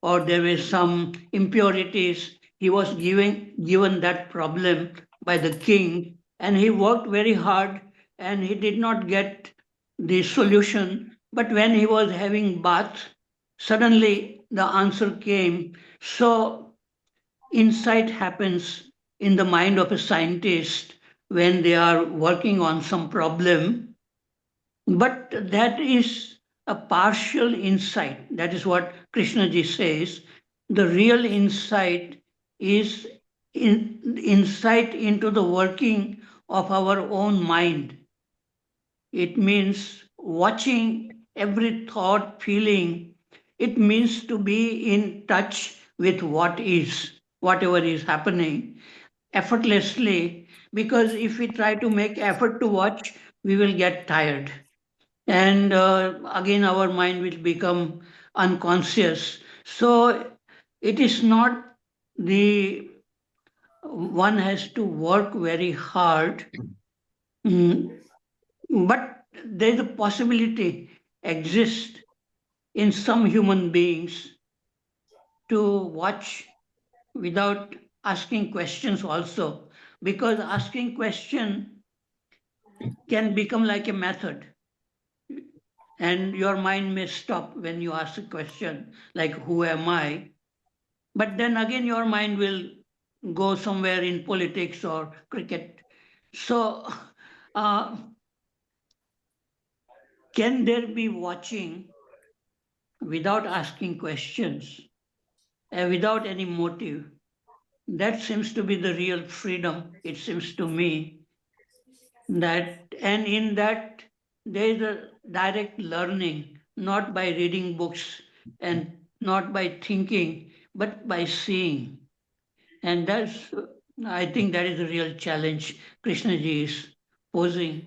or there were some impurities. He was given that problem by the king, and he worked very hard and he did not get the solution. But when he was having bath, suddenly the answer came. So insight happens in the mind of a scientist when they are working on some problem, but that is a partial insight. That is what Krishnaji says. The real insight is insight into the working of our own mind. It means watching every thought, feeling. It means to be in touch with what is, whatever is happening, effortlessly. Because if we try to make effort to watch, we will get tired. And again, our mind will become unconscious. So it is not the one has to work very hard. But there is a possibility exists in some human beings to watch without asking questions also, because asking question can become like a method, and your mind may stop when you ask a question like who am I, but then again your mind will go somewhere in politics or cricket. So uh, can there be watching without asking questions, without any motive? That seems to be the real freedom, it seems to me. That, and in that, there is a direct learning, not by reading books and not by thinking, but by seeing. And that's, I think that is a real challenge Krishnaji is posing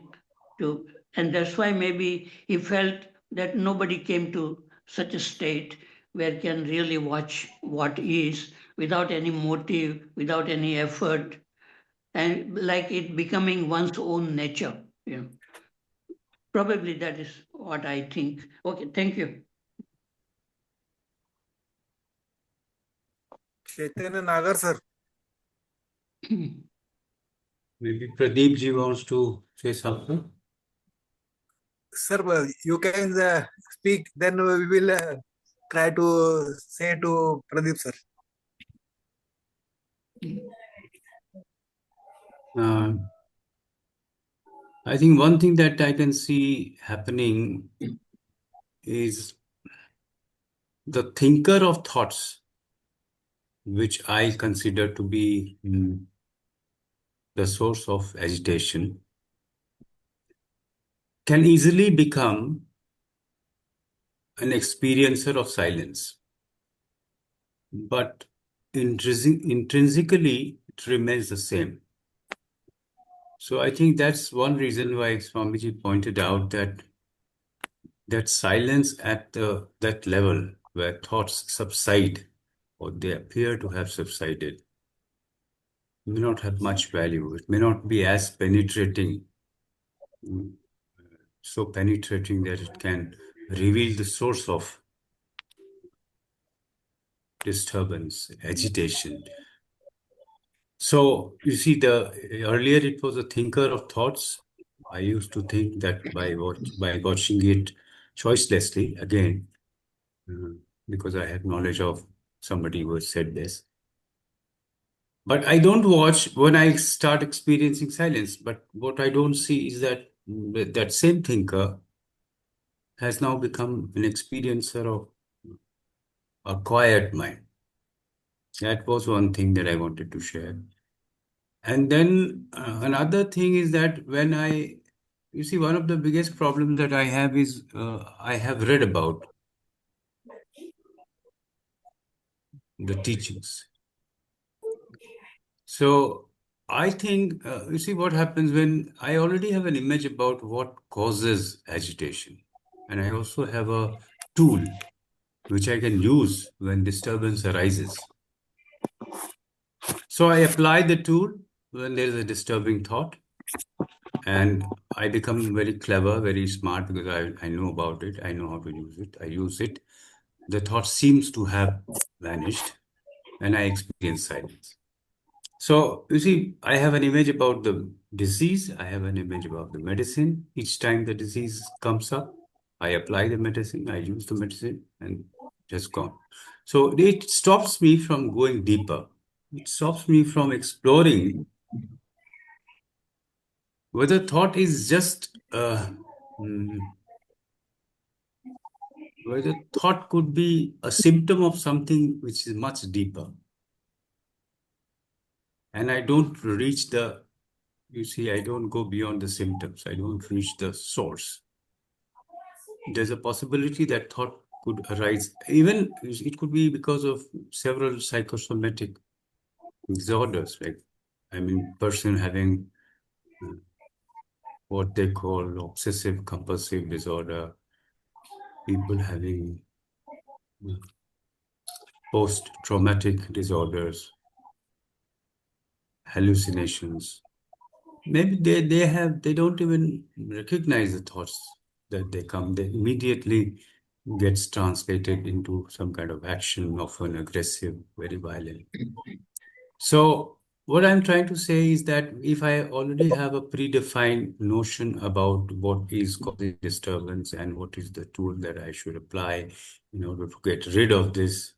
to. And that's why maybe he felt that nobody came to such a state where can really watch what is without any motive, without any effort, and like it becoming one's own nature. Yeah. Probably that is what I think. Okay, thank you. Chaitanya Nagar, sir. Maybe Pradeep ji wants to say something. Sir, you can speak, then we will try to say to Pradeep, sir. I think one thing that I can see happening is the thinker of thoughts, which I consider to be the source of agitation, can easily become an experiencer of silence. But intrinsically, it remains the same. So I think that's one reason why Swamiji pointed out that silence at that level where thoughts subside, or they appear to have subsided, may not have much value. It may not be as penetrating, so penetrating that it can reveal the source of disturbance, agitation. So you see, earlier it was a thinker of thoughts. I used to think that by watching it choicelessly again, because I had knowledge of somebody who has said this. But I don't watch when I start experiencing silence. But what I don't see is that that same thinker has now become an experiencer of a quiet mind. That was one thing that I wanted to share. And then another thing is that you see, one of the biggest problems that I have is I have read about the teachings. So I think, you see what happens when I already have an image about what causes agitation. And I also have a tool which I can use when disturbance arises. So I apply the tool when there is a disturbing thought, and I become very clever, very smart because I know about it. I know how to use it. I use it. The thought seems to have vanished, and I experience silence. So you see, I have an image about the disease. I have an image about the medicine. Each time the disease comes up, I apply the medicine. I use the medicine, and just gone. So it stops me from going deeper. It stops me from exploring whether thought is just whether thought could be a symptom of something which is much deeper. And I don't reach the, you see, I don't go beyond the symptoms. I don't reach the source. There's a possibility that thought could arise. Even it could be because of several psychosomatic disorders, like, person having what they call obsessive compulsive disorder, people having post-traumatic disorders, hallucinations. Maybe they don't even recognize the thoughts that they come. They immediately gets translated into some kind of action, often aggressive, very violent. So what I'm trying to say is that if I already have a predefined notion about what is causing disturbance and what is the tool that I should apply in order to get rid of this,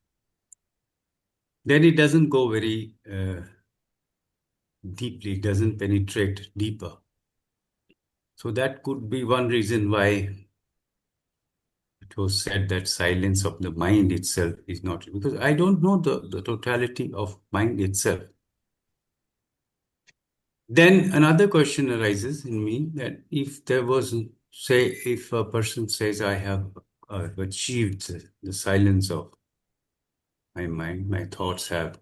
then it doesn't go very deeply, doesn't penetrate deeper. So that could be one reason why it was said that silence of the mind itself is not, because I don't know the totality of mind itself. Then another question arises in me that if there was, say, if a person says, I have achieved the silence of my mind, my thoughts have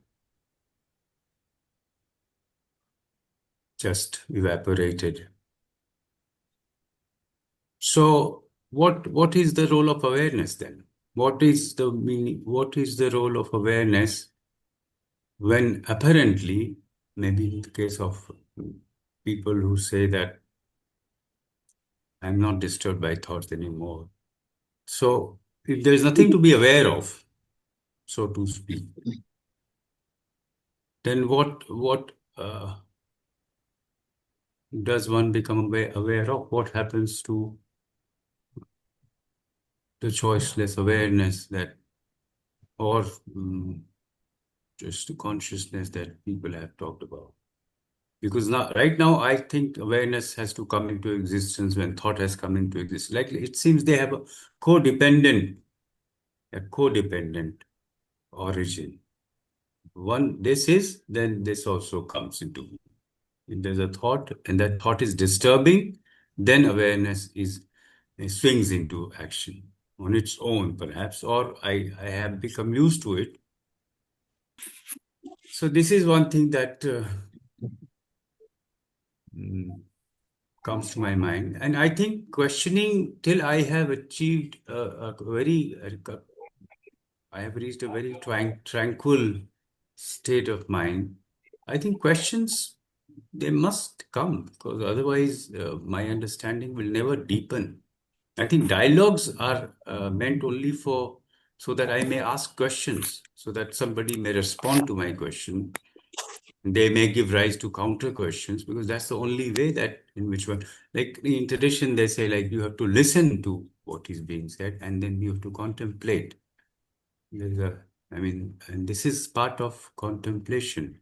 just evaporated. So what is the role of awareness then? What is the meaning? What is the role of awareness when apparently, maybe in the case of people who say that I'm not disturbed by thoughts anymore. So if there's nothing to be aware of, so to speak, then what does one become aware of? What happens to the choiceless awareness that, or just the consciousness that people have talked about? Because now, right now, I think awareness has to come into existence when thought has come into existence. Like it seems they have a codependent origin. One, this is, then this also comes into. If there's a thought and that thought is disturbing, then awareness swings into action on its own, perhaps, or I have become used to it. So this is one thing that comes to my mind. And I think questioning till I have achieved I have reached a very tranquil state of mind. I think questions, they must come, because otherwise my understanding will never deepen. I think dialogues are meant only so that I may ask questions, so that somebody may respond to my question. They may give rise to counter questions, because that's the only way that in which one, like in tradition, they say, like, you have to listen to what is being said and then you have to contemplate. And this is part of contemplation,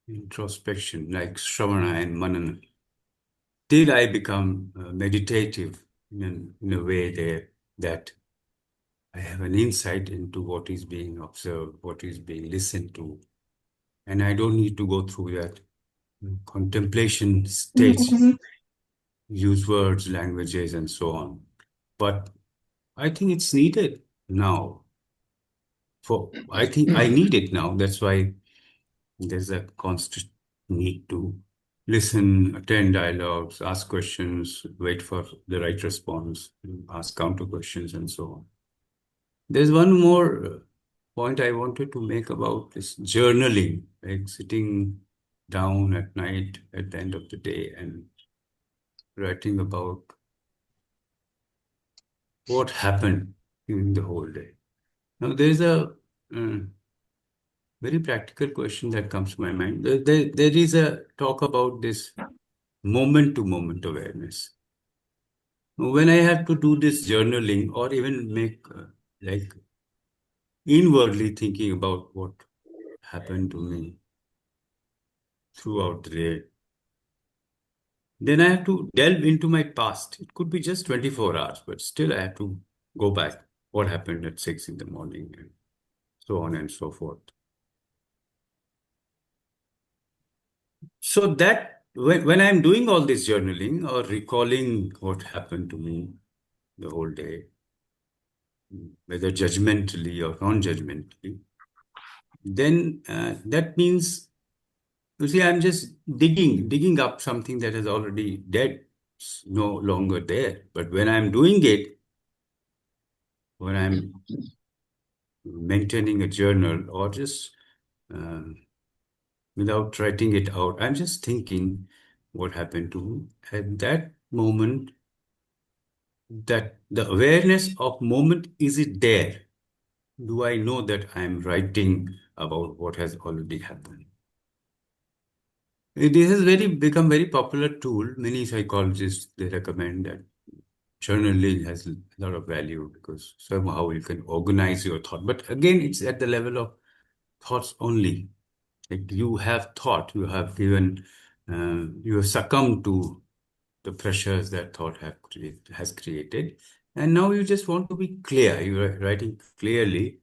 introspection, like Shravana and Manana. Till I become meditative in a way that I have an insight into what is being observed, what is being listened to, and I don't need to go through that contemplation stage, use words, languages, and so on. But I think it's needed now. I think I need it now. That's why there's a constant need to listen, attend dialogues, ask questions, wait for the right response, ask counter questions, and so on. There's one more point I wanted to make about this journaling, like sitting down at night at the end of the day and writing about what happened during the whole day. Now, there's a very practical question that comes to my mind. There is a talk about this moment-to-moment awareness. When I have to do this journaling or even make like inwardly thinking about what happened to me throughout the day, then I have to delve into my past. It could be just 24 hours, but still I have to go back. What happened at 6 in the morning and so on and so forth. So that when I'm doing all this journaling or recalling what happened to me the whole day, whether judgmentally or non-judgmentally, then that means, you see, I'm just digging up something that is already dead, it's no longer there. But when I'm doing it, when I'm maintaining a journal or just without writing it out, I'm just thinking what happened to me. At that moment, that the awareness of moment, is it there? Do I know that I'm writing about what has already happened? This has become very popular tool. Many psychologists, they recommend that journaling has a lot of value because somehow you can organize your thought. But again, it's at the level of thoughts only. Like you have thought, you have given, you have succumbed to the pressures that thought has created. And now you just want to be clear. You're writing clearly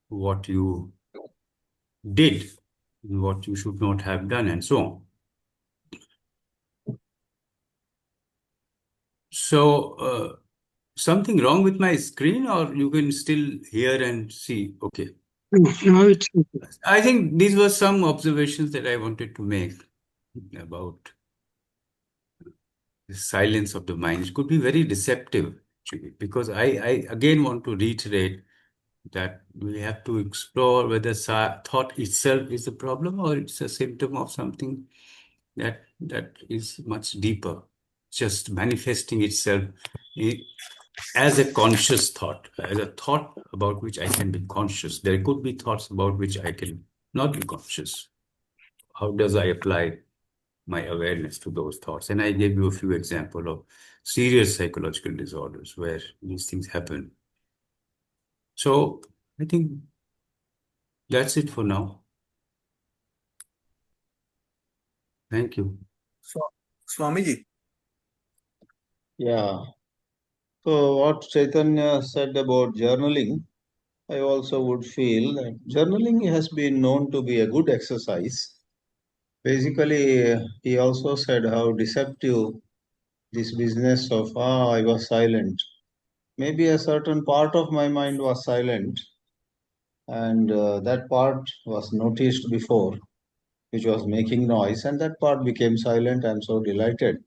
what you did, what you should not have done, and so on. So, something wrong with my screen, or you can still hear and see? Okay. Now it's okay. I think these were some observations that I wanted to make about the silence of the mind. It could be very deceptive, actually, because I again want to reiterate that we have to explore whether thought itself is the problem or it's a symptom of something that is much deeper, just manifesting itself as a conscious thought, as a thought about which I can be conscious. There could be thoughts about which I can not be conscious. How does I apply my awareness to those thoughts? And I gave you a few examples of serious psychological disorders where these things happen. So I think that's it for now. Thank you. So, Swamiji, Yeah. So what Chaitanya said about journaling, I also would feel that journaling has been known to be a good exercise. Basically, he also said how deceptive this business of, I was silent. Maybe a certain part of my mind was silent, and that part was noticed before, which was making noise, and that part became silent. I'm so delighted.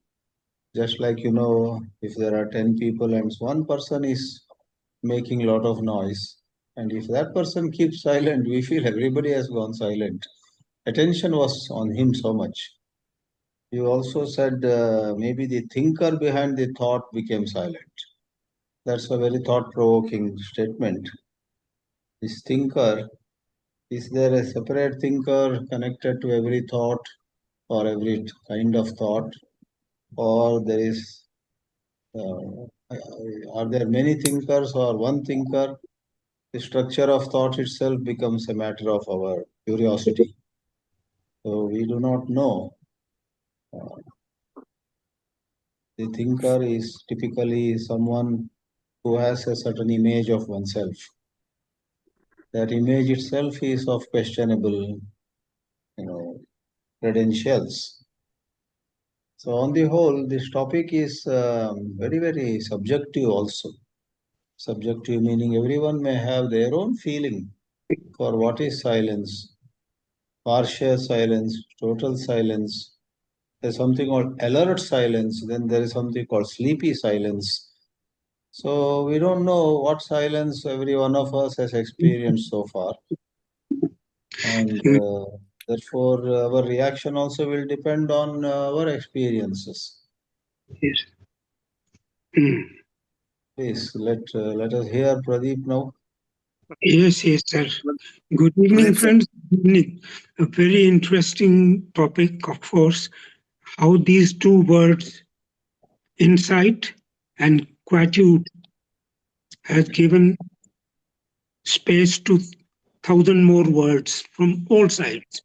Just like, if there are 10 people and one person is making a lot of noise, and if that person keeps silent, we feel everybody has gone silent. Attention was on him so much. You also said maybe the thinker behind the thought became silent. That's a very thought-provoking statement. This thinker, is there a separate thinker connected to every thought or every kind of thought? Or there is, are there many thinkers or one thinker? The structure of thought itself becomes a matter of our curiosity. So we do not know. The thinker is typically someone who has a certain image of oneself. That image itself is of questionable, credentials. So on the whole, this topic is very, very subjective also. Subjective meaning everyone may have their own feeling for what is silence, partial silence, total silence. There's something called alert silence, then there is something called sleepy silence. So we don't know what silence every one of us has experienced so far. And therefore, our reaction also will depend on our experiences. Yes. Mm. Please let us hear Pradeep now. Yes, yes, sir. Good evening, friends. Good evening. A very interesting topic, of course, how these two words, insight and quietude, has given space to 1,000 more words from all sides,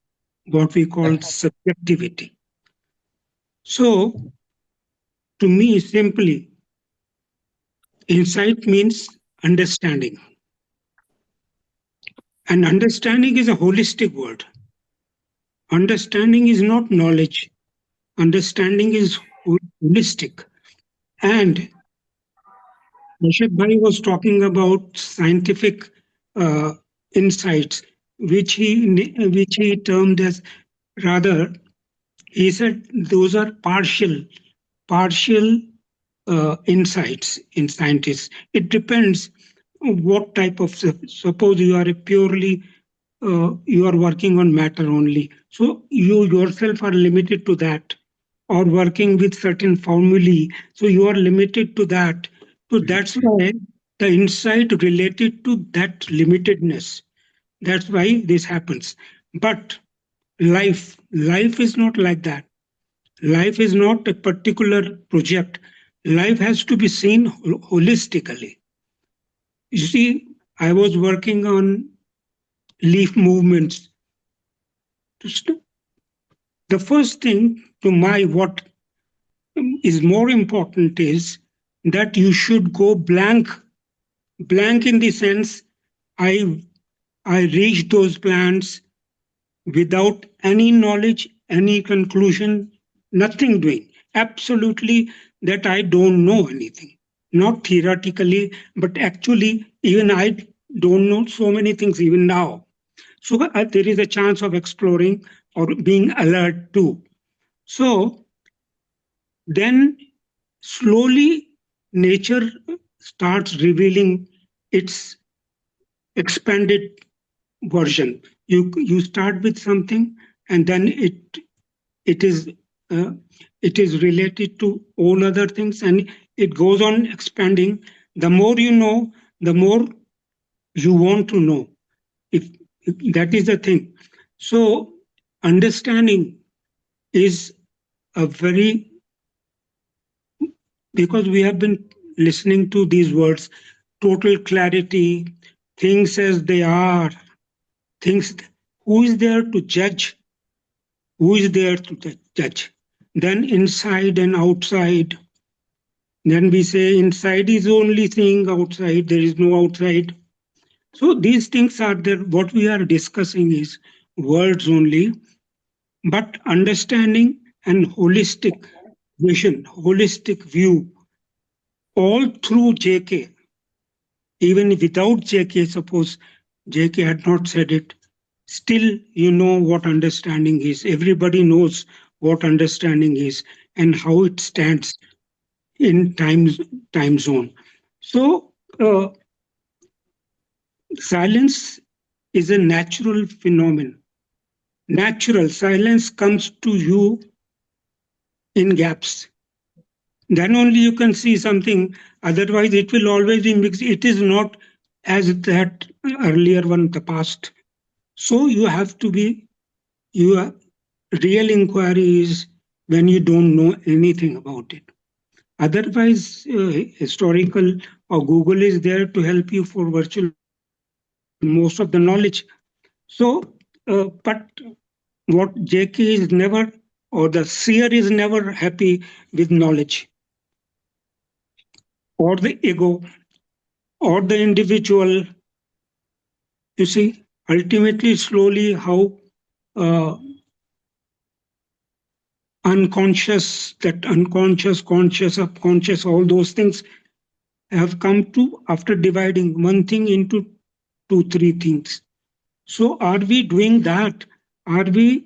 what we call subjectivity. So, to me, simply, insight means understanding. And understanding is a holistic word. Understanding is not knowledge. Understanding is holistic. And Harshad Bhai was talking about scientific insights, which he termed as, rather, he said those are partial insights in scientists. It depends what type of, suppose you are a purely you are working on matter only, so you yourself are limited to that, or working with certain formulae, so you are limited to that. So that's why the insight related to that limitedness, that's why this happens. But life is not like that. Life is not a particular project. Life has to be seen holistically. You see, I was working on leaf movements. The first thing, to my what is more important, is that you should go blank. Blank in the sense, I reach those plants without any knowledge, any conclusion, nothing doing. Absolutely, that I don't know anything. Not theoretically, but actually, even I don't know so many things even now. So there is a chance of exploring or being alert too. So then slowly nature starts revealing its expanded version. You start with something, and then it is uh, it is related to all other things, and it goes on expanding. The more you know, the more you want to know. If that is the thing. So understanding is a very, because we have been listening to these words, total clarity, things as they are, things. Who is there to judge? Who is there to judge? Then inside and outside. Then we say inside is only thing, outside there is no outside. So these things are there. What we are discussing is words only, but understanding and holistic vision, holistic view, all through JK. Even without JK, suppose JK had not said it, still you know what understanding is. Everybody knows what understanding is and how it stands in time zone. So silence is a natural phenomenon. Natural silence comes to you in gaps. Then only you can see something. Otherwise, it will always be mixed. It is not as that earlier one, the past. So you have to be, your real inquiry is when you don't know anything about it. Otherwise, historical or Google is there to help you for virtual most of the knowledge. So, but what JK is never, or the seer is never happy with knowledge, or the ego, or the individual. You see, ultimately, slowly, how unconscious, that unconscious, conscious, subconscious, all those things have come to after dividing one thing into two, three things. So, are we doing that? Are we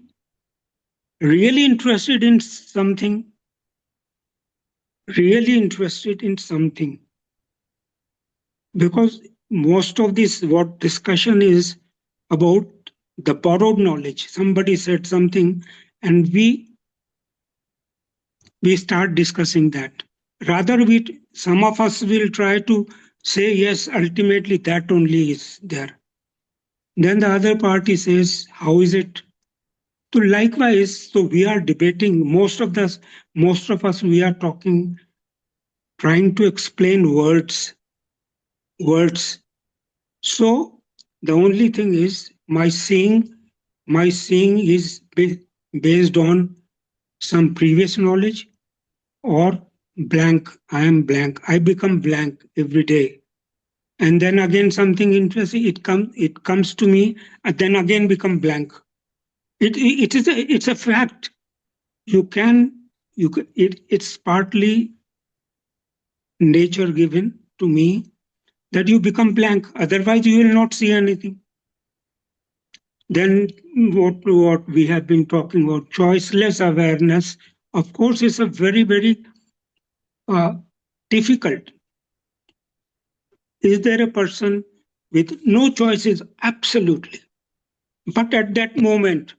really interested in something? Really interested in something? Because most of this, what discussion is about the borrowed knowledge. Somebody said something and we start discussing that. Rather, some of us will try to say, yes, ultimately that only is there. Then the other party says, how is it? So likewise, so we are debating, most of us, we are talking, trying to explain words. So the only thing is my seeing is based on some previous knowledge or blank. I am blank. I become blank every day. And then again something interesting, it comes to me, and then again become blank. It's a fact. It's partly nature given to me that you become blank. Otherwise, you will not see anything. Then what we have been talking about, choiceless awareness, of course, is a very, very difficult. Is there a person with no choices? Absolutely. But at that moment,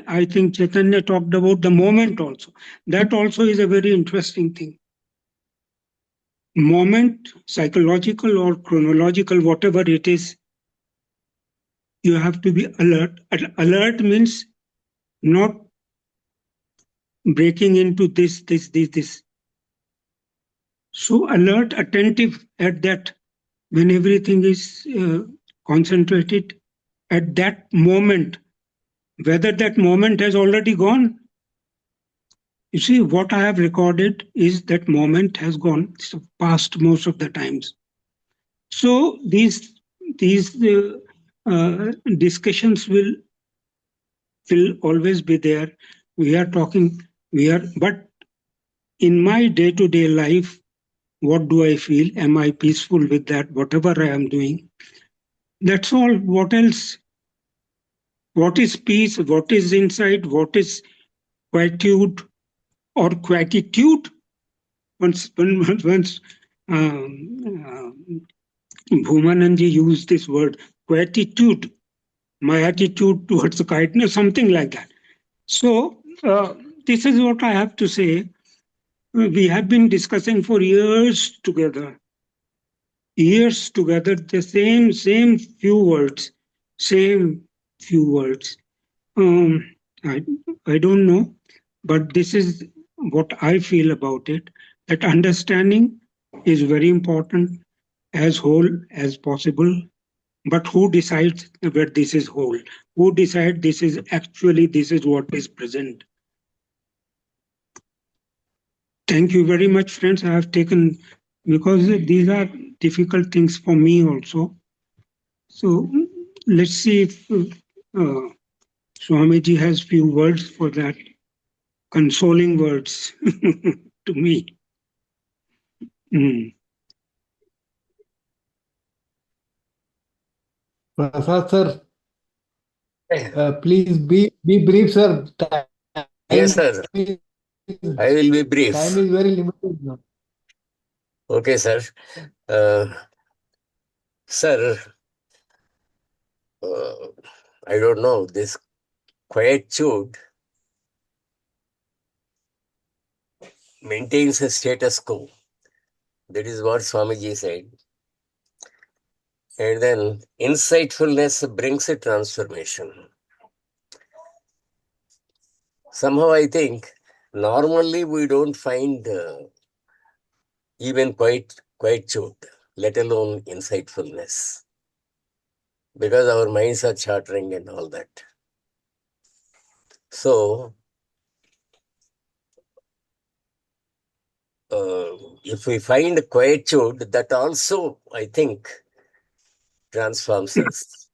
I think Chaitanya talked about the moment also. That also is a very interesting thing. Moment, psychological or chronological, whatever it is, you have to be alert. Alert means not breaking into this. So alert, attentive at that, when everything is concentrated at that moment, whether that moment has already gone. You see, what I have recorded is that moment has gone, so past most of the times. So these discussions will always be there. But in my day-to-day life, what do I feel? Am I peaceful with that? Whatever I am doing, that's all. What else? What is peace? What is insight? What is quietude or quietude? Once Bhumananji used this word, quietude, my attitude towards the kindness, something like that. So this is what I have to say. We have been discussing for years together, the same few words. I don't know, but this is what I feel about it, that understanding is very important, as whole as possible. But who decides where this is whole? Who decides this is what is present? Thank you very much, friends. I have taken, because these are difficult things for me also. So let's see if Swamiji has few words for that. Consoling words to me. Prasad sir, please be brief, sir. Yes, sir. I will be brief. Time is very limited now. Okay, sir. Sir, I don't know, this quietude maintains a status quo. That is what Swamiji said. And then insightfulness brings a transformation. Somehow I think normally we don't find even quietude, let alone insightfulness, because our minds are chattering and all that. So, if we find quietude, that also, I think, transforms us.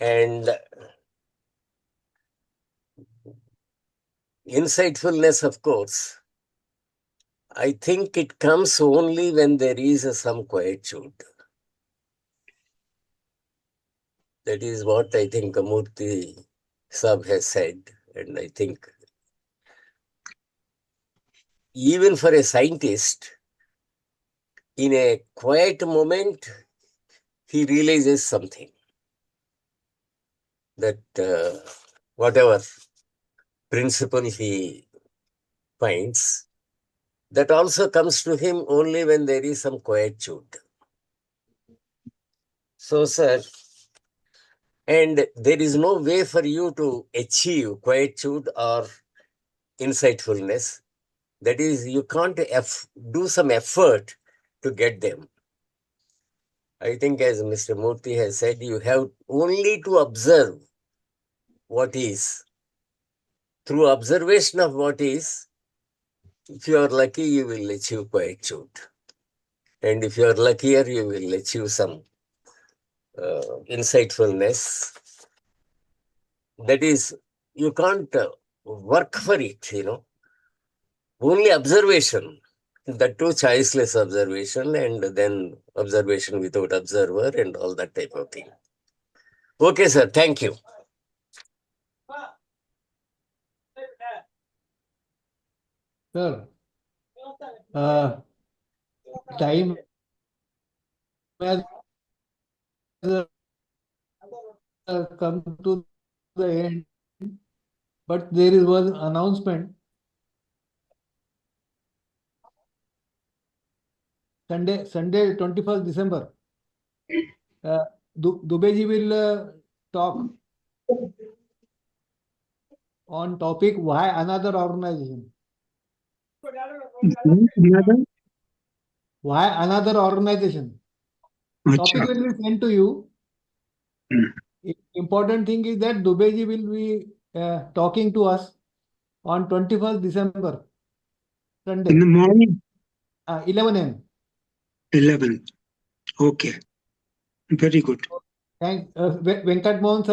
And insightfulness, of course, I think it comes only when there is some quietude. That is what I think Murthy Sahib has said. And I think even for a scientist, in a quiet moment, he realizes something. That whatever principle he finds, that also comes to him only when there is some quietude. So, sir, and there is no way for you to achieve quietude or insightfulness. That is, you can't do some effort to get them. I think, as Mr. Murthy has said, you have only to observe what is. Through observation of what is, if you are lucky, you will achieve quietude. And if you are luckier, you will achieve some insightfulness. That is, you can't work for it, Only observation. That too choiceless observation, and then observation without observer and all that type of thing. Okay, sir. Thank you. Sir, time has come to the end, but there is one announcement. Sunday 21st December. Dubeji will talk on topic why another organization. Why another organization? Topic will be sent to you. Important thing is that Dubeji will be talking to us on 21st December, Sunday. In the morning? 11 a.m. 11. Okay. Very good. Thanks. Venkat Mohan sir.